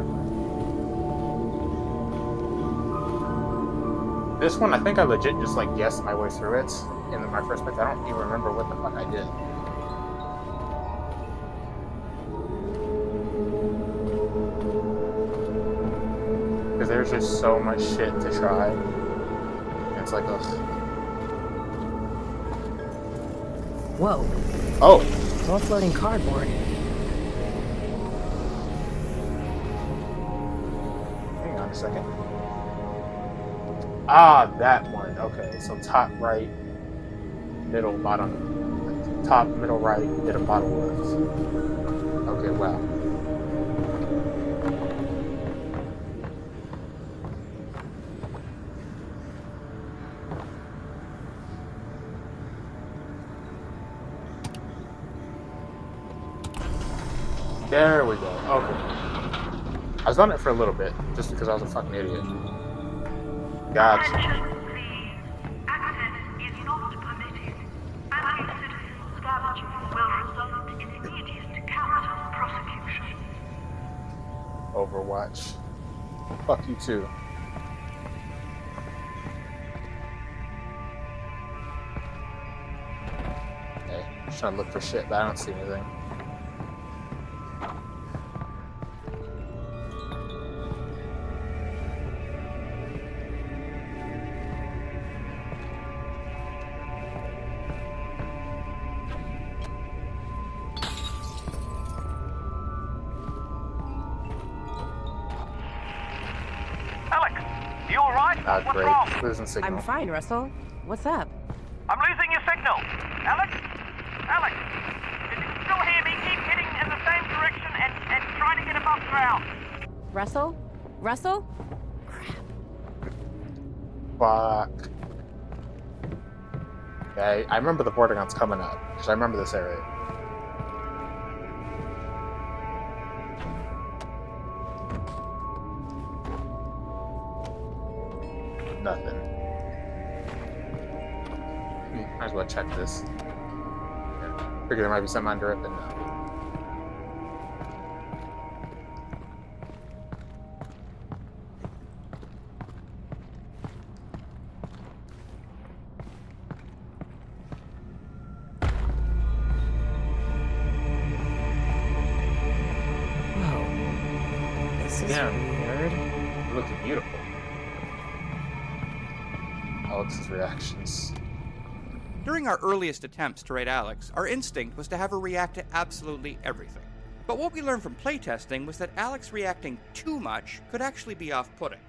This one, I think I legit just like guessed my way through it in my first place. I don't even remember what the fuck I did. Because there's just so much shit to try. It's like, ugh. Whoa. Oh. More floating cardboard. Hang on a second. Ah, that one. Okay, so top right, middle, bottom. Top, middle, right, middle, bottom, left. Okay, wow. There we go. Okay. I was on it for a little bit, just because I was a fucking idiot. Gotcha. Access is not permitted. Any citizen scavenging will result in immediate capital prosecution. Overwatch. Fuck you too. Okay, just trying to look for shit, but I don't see anything. You alright? What's Great. wrong? Losing signal. I'm fine, Russell. What's up? I'm losing your signal. Alex? Alex? If you can still hear me, keep heading in the same direction and try to get above ground. Russell? Russell? Fuck. Okay, I remember the Vortigons coming up, because I remember this area. Nothing. Might as well check this. Yeah. Figure there might be something under it, but no. Whoa. This is weird. It looks beautiful. Alyx's reactions. During our earliest attempts to raid Alyx, our instinct was to have her react to absolutely everything. But what we learned from playtesting was that Alyx reacting too much could actually be off-putting.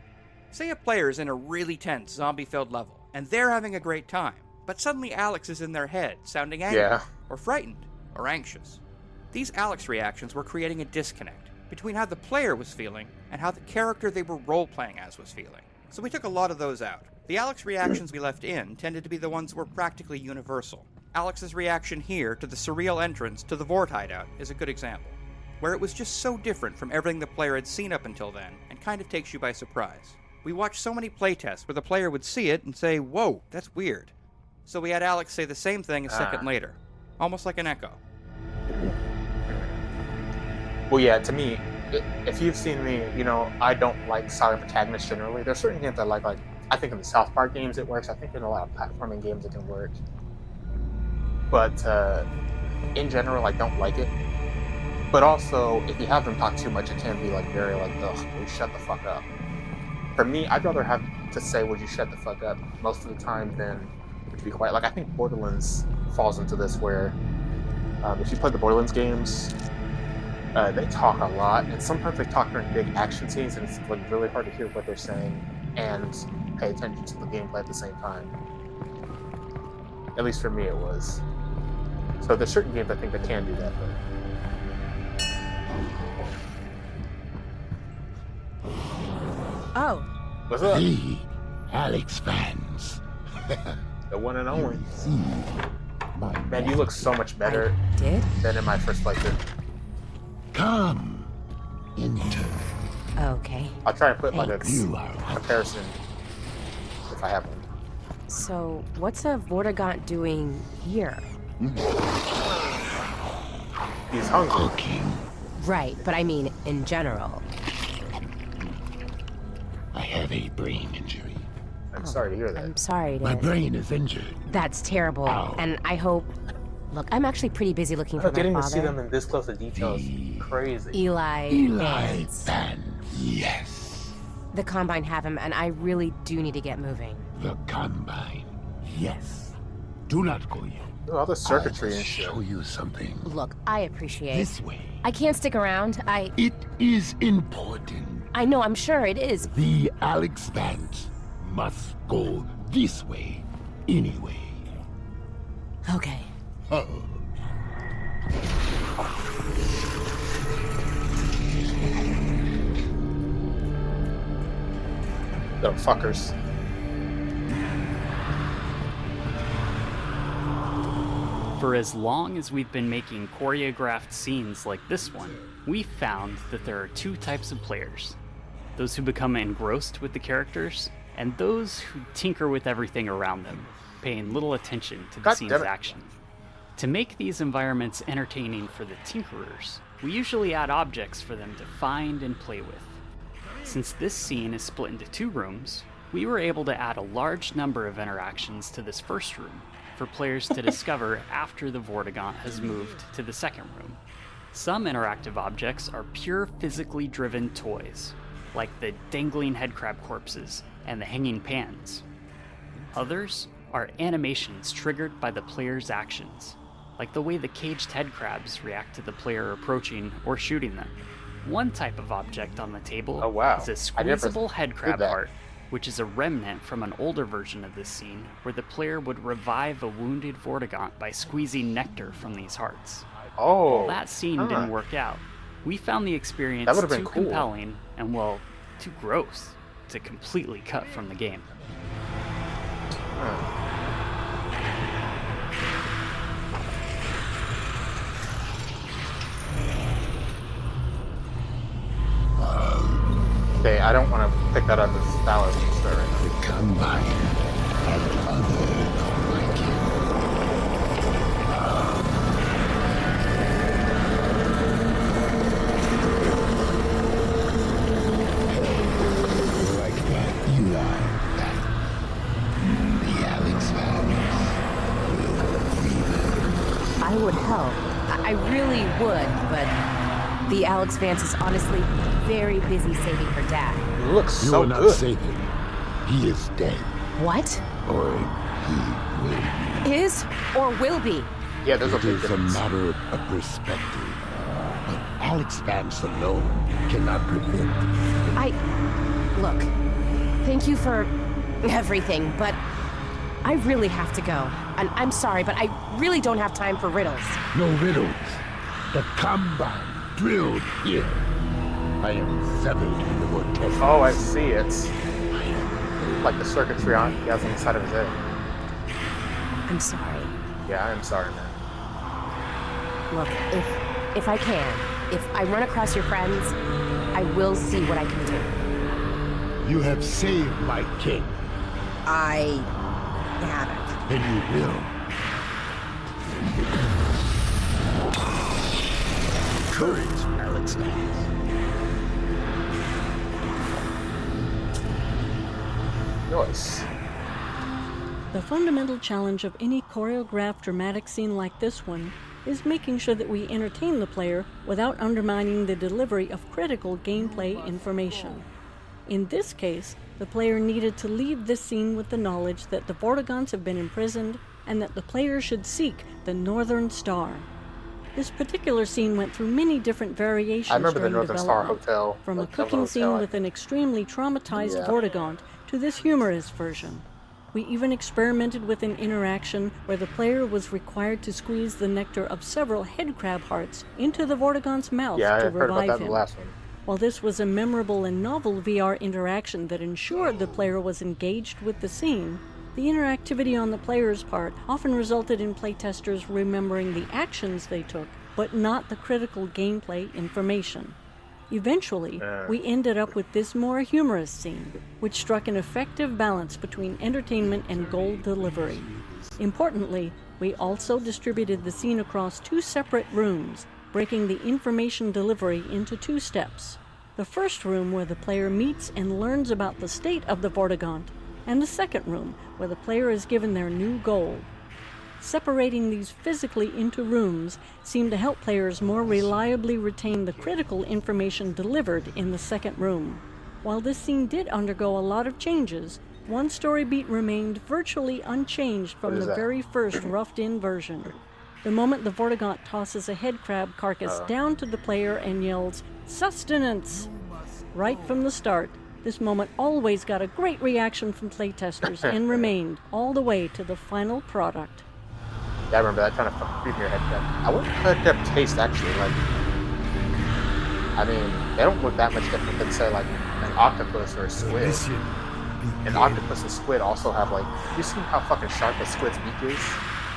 Say a player is in a really tense, zombie-filled level, and they're having a great time, but suddenly Alyx is in their head, sounding angry, or frightened, or anxious. These Alyx reactions were creating a disconnect between how the player was feeling and how the character they were role-playing as was feeling. So we took a lot of those out. The Alyx reactions we left in tended to be the ones that were practically universal. Alyx's reaction here to the surreal entrance to the Vort hideout is a good example, where it was just so different from everything the player had seen up until then, and kind of takes you by surprise. We watched so many playtests where the player would see it and say, "Whoa, that's weird." So we had Alyx say the same thing a second later, almost like an echo. Well, yeah, to me, if you've seen me, you know, I don't like silent protagonists generally. There's certain games I like I think in the South Park games it works. I think in a lot of platforming games it can work. But in general, I don't like it. But also, if you have them talk too much, it can be like very like, ugh, will you shut the fuck up? For me, I'd rather have to say, would you shut the fuck up most of the time than would you be quiet. Like, I think Borderlands falls into this where if you play the Borderlands games, they talk a lot, and sometimes they talk during big action scenes, and it's like really hard to hear what they're saying and pay attention to the gameplay at the same time. At least for me, it was. So there's certain games I think that can do that. But... Oh. What's up? The Alyx fans. The one and only. Man, you look so much better than in my first playthrough. Come, enter. Okay. I'll try and put like a You are comparison if I have one. So, what's a Vortigaunt doing here? He's hungry. Right, but I mean in general. I have a brain injury. I'm sorry to hear that. I'm sorry to... My brain is injured. That's terrible. Ow. And I hope... Look, I'm actually pretty busy looking for my Getting father. to see them in this close to detail is crazy. Eli Vance. Yes. The Combine have him, and I really do need to get moving. The Combine. Yes. Do not go yet. Oh, all the circuitry and shit. Show you something. Look, I appreciate... This way. I can't stick around. It is important. I know, I'm sure it is. The Alyx Vance must go this way, anyway. Okay. Oh. Little fuckers. For as long as we've been making choreographed scenes like this one, we found that there are two types of players. Those who become engrossed with the characters, and those who tinker with everything around them, paying little attention to the scene's action. To make these environments entertaining for the tinkerers, we usually add objects for them to find and play with. Since this scene is split into 2 rooms, we were able to add a large number of interactions to this first room for players to discover after the Vortigaunt has moved to the second room. Some interactive objects are pure physically driven toys, like the dangling headcrab corpses and the hanging pans. Others are animations triggered by the player's actions, like the way the caged headcrabs react to the player approaching or shooting them. One type of object on the table is a squeezable headcrab heart, which is a remnant from an older version of this scene where the player would revive a wounded Vortigaunt by squeezing nectar from these hearts. While that scene didn't work out, we found the experience too compelling and, well, too gross to completely cut from the game. Okay, I don't want to pick that up as valid right now. The Combine and other like that, you are that. The Alyx family will free them. I would help. I really would, but the Alyx Vance is honestly very busy saving her dad. He looks so good. You will not save him. He is dead. What? Or he will be. Is or will be? Yeah, there's a big difference. It is a matter of perspective. But Alyx Vance alone cannot prevent. Look, thank you for everything, but I really have to go. And I'm sorry, but I really don't have time for riddles. No riddles. The Combine drilled here. I am severed from the vortex. Oh, I see. It's like the circuitry on he has on the side of his head. I'm sorry. Yeah, I'm sorry, man. Look, if I can, if I run across your friends, I will see what I can do. You have saved my king. I haven't. And you will. Courage, Alyx Vance. Nice. The fundamental challenge of any choreographed dramatic scene like this one is making sure that we entertain the player without undermining the delivery of critical gameplay information. In this case, the player needed to leave this scene with the knowledge that the Vortigaunts have been imprisoned and that the player should seek the Northern Star. This particular scene went through many different variations. I remember the during Northern Star development, Hotel. from a cooking scene with an extremely traumatized Vortigaunt to this humorous version. We even experimented with an interaction where the player was required to squeeze the nectar of several headcrab hearts into the Vortigaunt's mouth to heard about revive that in him. the last one. While this was a memorable and novel VR interaction that ensured the player was engaged with the scene, the interactivity on the player's part often resulted in playtesters remembering the actions they took, but not the critical gameplay information. Eventually, we ended up with this more humorous scene, which struck an effective balance between entertainment and goal delivery. Importantly, we also distributed the scene across 2 separate rooms, breaking the information delivery into 2 steps. The first room where the player meets and learns about the state of the Vortigaunt, and the second room where the player is given their new goal. Separating these physically into rooms seemed to help players more reliably retain the critical information delivered in the second room. While this scene did undergo a lot of changes, one story beat remained virtually unchanged from the very first roughed-in version. The moment the Vortigaunt tosses a headcrab carcass down to the player and yells, "Sustenance!" Right from the start, this moment always got a great reaction from playtesters and remained all the way to the final product. Yeah, I remember that kind of creeping your head down. I wonder how that taste actually, like, I mean, they don't look that much different than, say, like, an octopus or a squid. An octopus and squid also have, like, you see how fucking sharp a squid's beak is?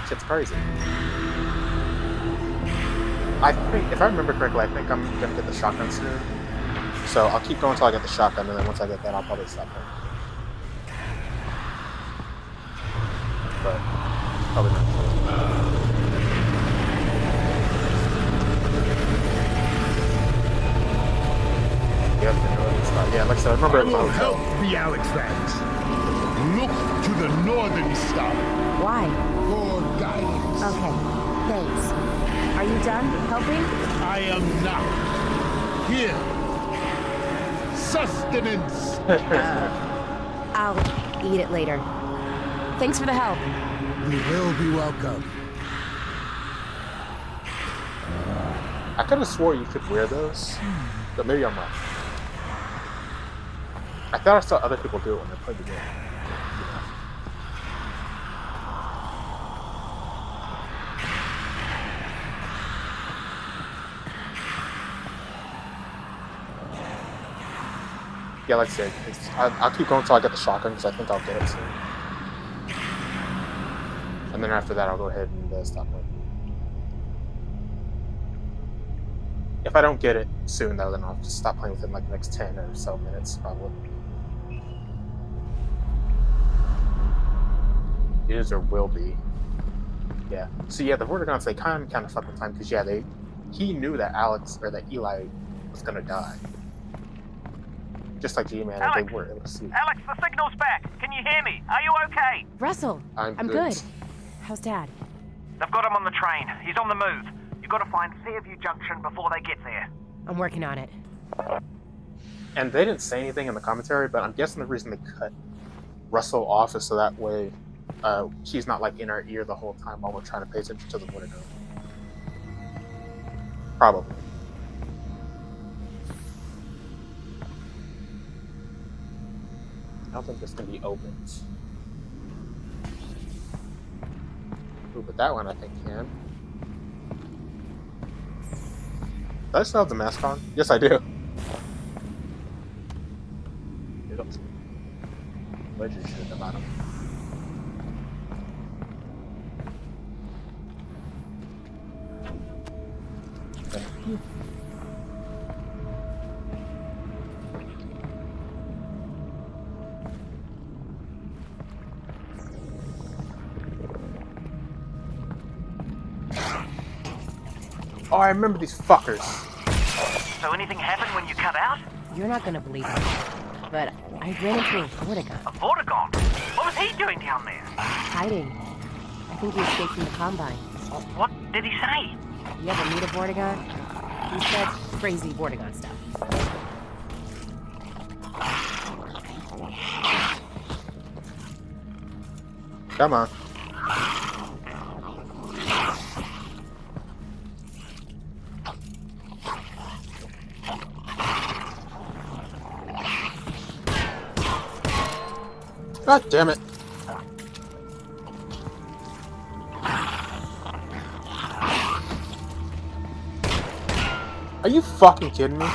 Shit's crazy. I think, if I remember correctly, I think I'm gonna get the shotgun soon. So I'll keep going until I get the shotgun, and then once I get that, I'll probably stop playing. But probably not. Yeah, like I said, I remember it was I will on help the Alyx Vans. Look to the northern star Why? for guidance. Okay, thanks. Are you done helping? I am not. Here. Sustenance. I'll eat it later. Thanks for the help. You will be welcome. I could have swore you could wear those, but maybe I'm wrong. I thought I saw other people do it when they played the game. Yeah, like I said, I'll keep going until I get the shotgun because I think I'll get it soon. And then after that, I'll go ahead and stop playing. If I don't get it soon, though, then I'll just stop playing within like the next 10 or so minutes, probably. Is or will be. Yeah. So yeah, the Vortigons, they kind of fucked with time because yeah, he knew that Alyx or that Eli was gonna die. Just like G-Man, and they weren't able to see. Alyx, the signal's back. Can you hear me? Are you okay? Russell, I'm good. How's Dad? They've got him on the train. He's on the move. You've got to find Fairview Junction before they get there. I'm working on it. And they didn't say anything in the commentary, but I'm guessing the reason they cut Russell off is so that way she's not like in our ear the whole time while we're trying to pay attention to the Vortigon. Probably. I don't think this can be opened. Ooh, but that one I think can. Do I still have the mask on? Yes, I do. Ledger shit at the bottom. Thank you. Oh, I remember these fuckers. So anything happened when you cut out? You're not gonna believe it, but I ran into a Vortigon. A Vortigon? What was he doing down there? Hiding. I think he escaped from the Combine. What did he say? You ever meet a Vortigon? He said crazy Vortigon stuff. Come on. God damn it. Are you fucking kidding me?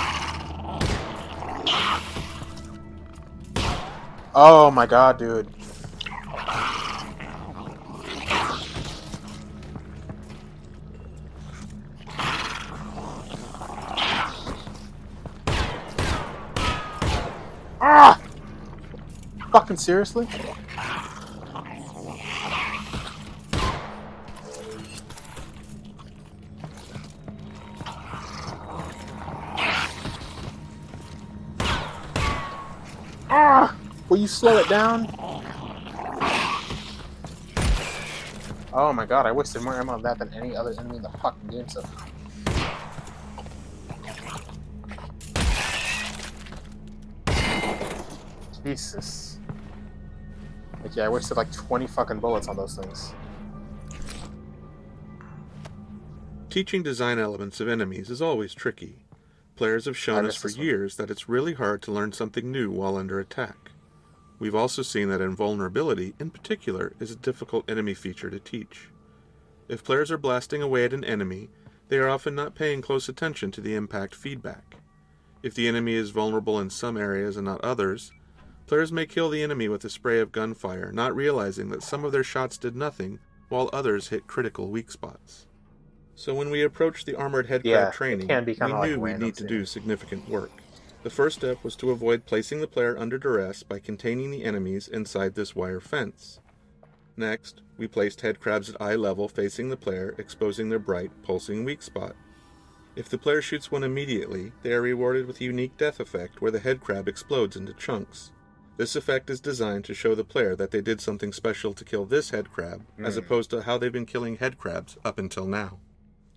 Oh my god, dude. Ah! Fucking seriously? Ah! Will you slow it down? Oh my god, I wasted more ammo on that than any other enemy in the fucking game so far. Jesus. Like, yeah, I wasted like 20 fucking bullets on those things. Teaching design elements of enemies is always tricky. Players have shown us for years that it's really hard to learn something new while under attack. We've also seen that invulnerability, in particular, is a difficult enemy feature to teach. If players are blasting away at an enemy, they are often not paying close attention to the impact feedback. If the enemy is vulnerable in some areas and not others, players may kill the enemy with a spray of gunfire, not realizing that some of their shots did nothing, while others hit critical weak spots. So when we approached the armored headcrab training, we knew we'd need to do significant work. The first step was to avoid placing the player under duress by containing the enemies inside this wire fence. Next, we placed headcrabs at eye level facing the player, exposing their bright, pulsing weak spot. If the player shoots one immediately, they are rewarded with a unique death effect where the headcrab explodes into chunks. This effect is designed to show the player that they did something special to kill this headcrab, as opposed to how they've been killing headcrabs up until now.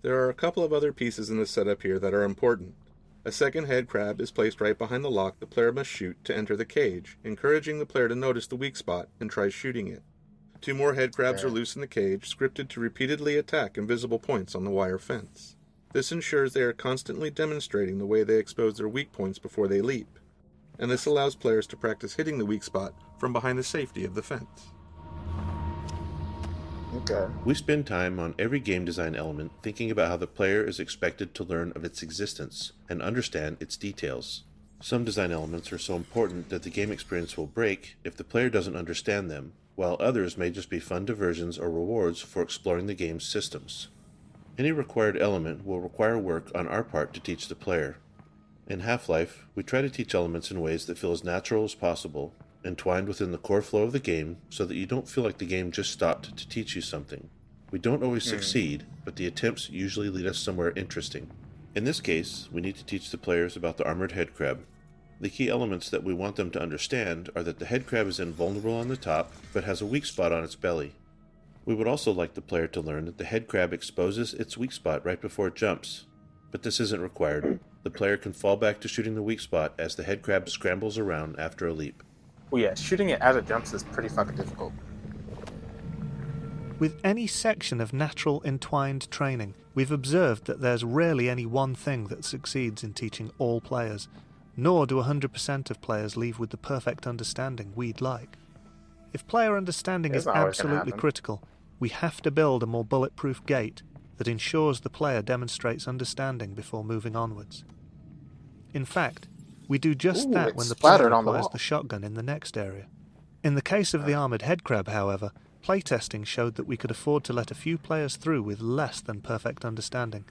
There are a couple of other pieces in the setup here that are important. A second headcrab is placed right behind the lock the player must shoot to enter the cage, encouraging the player to notice the weak spot and try shooting it. 2 more headcrabs are loose in the cage, scripted to repeatedly attack invisible points on the wire fence. This ensures they are constantly demonstrating the way they expose their weak points before they leap, and this allows players to practice hitting the weak spot from behind the safety of the fence. Okay. We spend time on every game design element thinking about how the player is expected to learn of its existence and understand its details. Some design elements are so important that the game experience will break if the player doesn't understand them, while others may just be fun diversions or rewards for exploring the game's systems. Any required element will require work on our part to teach the player. In Half-Life, we try to teach elements in ways that feel as natural as possible, entwined within the core flow of the game so that you don't feel like the game just stopped to teach you something. We don't always succeed, but the attempts usually lead us somewhere interesting. In this case, we need to teach the players about the armored headcrab. The key elements that we want them to understand are that the headcrab is invulnerable on the top, but has a weak spot on its belly. We would also like the player to learn that the headcrab exposes its weak spot right before it jumps, but this isn't required. The player can fall back to shooting the weak spot as the headcrab scrambles around after a leap. Well, yeah, shooting it as it jumps is pretty fucking difficult. With any section of natural entwined training, we've observed that there's rarely any one thing that succeeds in teaching all players, nor do 100% of players leave with the perfect understanding we'd like. If player understanding is absolutely critical, we have to build a more bulletproof gate that ensures the player demonstrates understanding before moving onwards. In fact, we do just that when the player acquires the shotgun in the next area. In the case of the armoured headcrab, however, playtesting showed that we could afford to let a few players through with less than perfect understanding.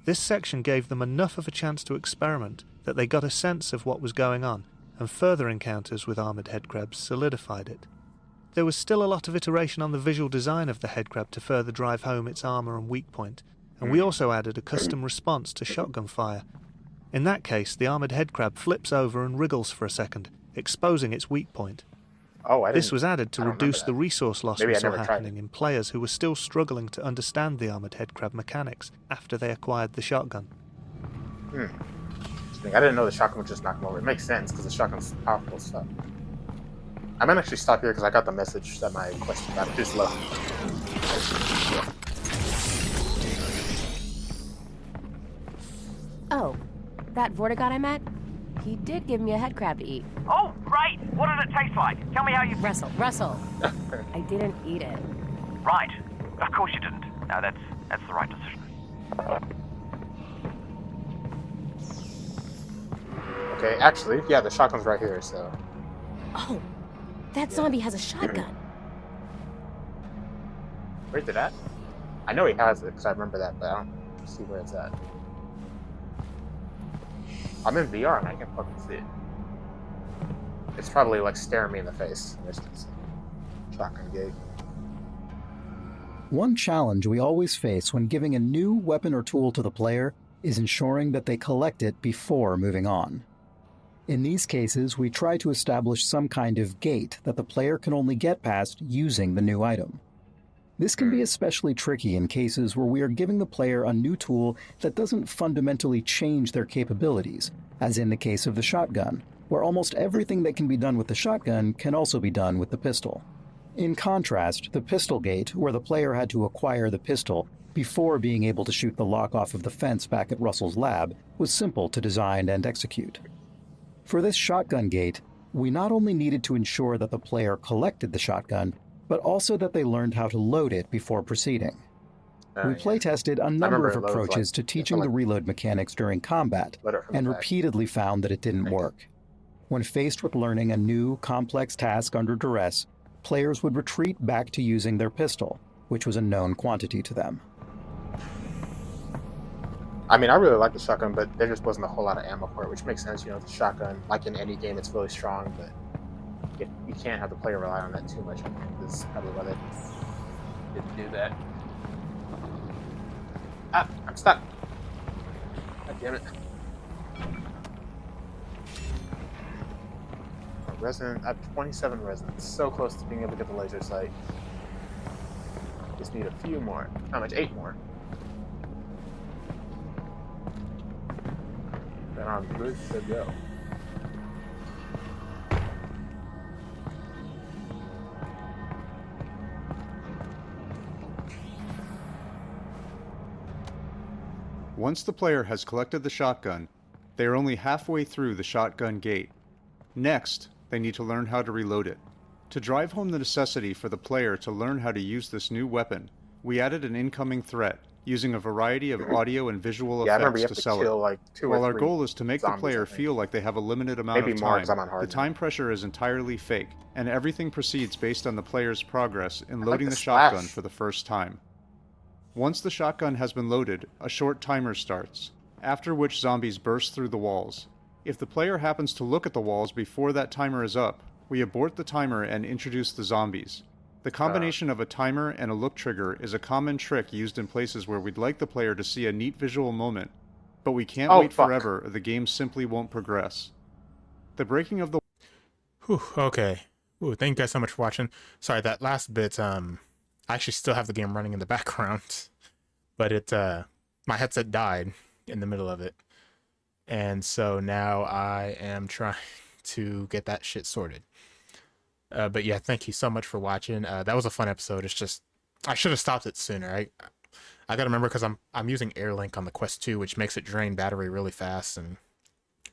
This section gave them enough of a chance to experiment that they got a sense of what was going on, and further encounters with armoured headcrabs solidified it. There was still a lot of iteration on the visual design of the headcrab to further drive home its armour and weak point, and we also added a custom response to shotgun fire. In that case, the armoured headcrab flips over and wriggles for a second, exposing its weak point. This was added to reduce the resource loss we saw happening in players who were still struggling to understand the armoured headcrab mechanics after they acquired the shotgun. I didn't know the shotgun would just knock him over. It makes sense because the shotgun's powerful stuff. I might actually stop here because I got the message that my question got too slow. Oh, that Vortigaunt I met? He did give me a headcrab to eat. Oh, great! What did it taste like? Tell me how you... Russell. I didn't eat it. Right. Of course you didn't. No, that's the right decision. Okay, actually, yeah, the shotgun's right here, so... Oh, that zombie has a shotgun. Where's it at? I know he has it, because I remember that, but I don't see where it's at. I'm in VR and I can't fucking see it. It's probably like staring me in the face. There's this shotgun gate. One challenge we always face when giving a new weapon or tool to the player is ensuring that they collect it before moving on. In these cases, we try to establish some kind of gate that the player can only get past using the new item. This can be especially tricky in cases where we are giving the player a new tool that doesn't fundamentally change their capabilities, as in the case of the shotgun, where almost everything that can be done with the shotgun can also be done with the pistol. In contrast, the pistol gate, where the player had to acquire the pistol before being able to shoot the lock off of the fence back at Russell's lab, was simple to design and execute. For this shotgun gate, we not only needed to ensure that the player collected the shotgun, but also that they learned how to load it before proceeding. We playtested a number of approaches to teaching the reload mechanics during combat, and repeatedly found that it didn't work. When faced with learning a new, complex task under duress, players would retreat back to using their pistol, which was a known quantity to them. I mean, I really like the shotgun, but there just wasn't a whole lot of ammo for it, which makes sense. You know, the shotgun, like in any game, it's really strong, but if you can't have the player rely on that too much, I think this is probably why they didn't do that. Ah, I'm stuck. God damn it. Resin, I have 27 resins. So close to being able to get the laser sight. Just need a few more. How much? 8 more. Then I'm good to go. Once the player has collected the shotgun, they are only halfway through the shotgun gate. Next, they need to learn how to reload it. To drive home the necessity for the player to learn how to use this new weapon, we added an incoming threat, using a variety of audio and visual effects to sell it. Like 2 or While our 3 goal is to make the zombies, player feel like they have a limited amount Maybe of more, time, 'cause I'm on hard the now. time pressure is entirely fake, and everything proceeds based on the player's progress in loading the the shotgun slash. for the first time. Once the shotgun has been loaded, a short timer starts, after which zombies burst through the walls. If the player happens to look at the walls before that timer is up, we abort the timer and introduce the zombies. The combination of a timer and a look trigger is a common trick used in places where we'd like the player to see a neat visual moment, but we can't wait forever or the game simply won't progress. The breaking of the... Whew, okay. Ooh, thank you guys so much for watching. Sorry, that last bit, I actually still have the game running in the background, but it, my headset died in the middle of it. And so now I am trying to get that shit sorted. But yeah, thank you so much for watching. That was a fun episode. It's just, I should have stopped it sooner. I gotta remember, because I'm using AirLink on the Quest 2, which makes it drain battery really fast, and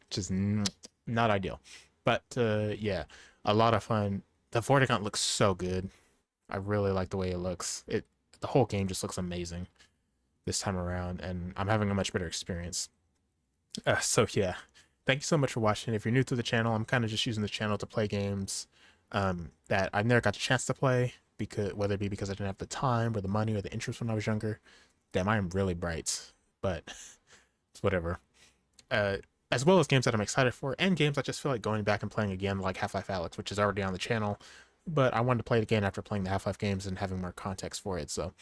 just not ideal. But yeah, a lot of fun. The Vortigaunt looks so good. I really like the way it looks. The whole game just looks amazing this time around, and I'm having a much better experience. So yeah, thank you so much for watching. If you're new to the channel, I'm kind of just using the channel to play games that I've never got the chance to play, because whether it be because I didn't have the time or the money or the interest when I was younger. Damn, I am really bright, but it's whatever. As well as games that I'm excited for, and games I just feel like going back and playing again, like Half-Life Alyx, which is already on the channel, but I wanted to play it again after playing the Half-Life games and having more context for it. So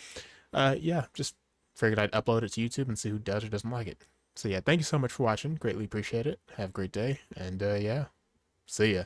yeah, just figured I'd upload it to YouTube and see who does or doesn't like it. So yeah, thank you so much for watching. Greatly appreciate it. Have a great day, and yeah, see ya.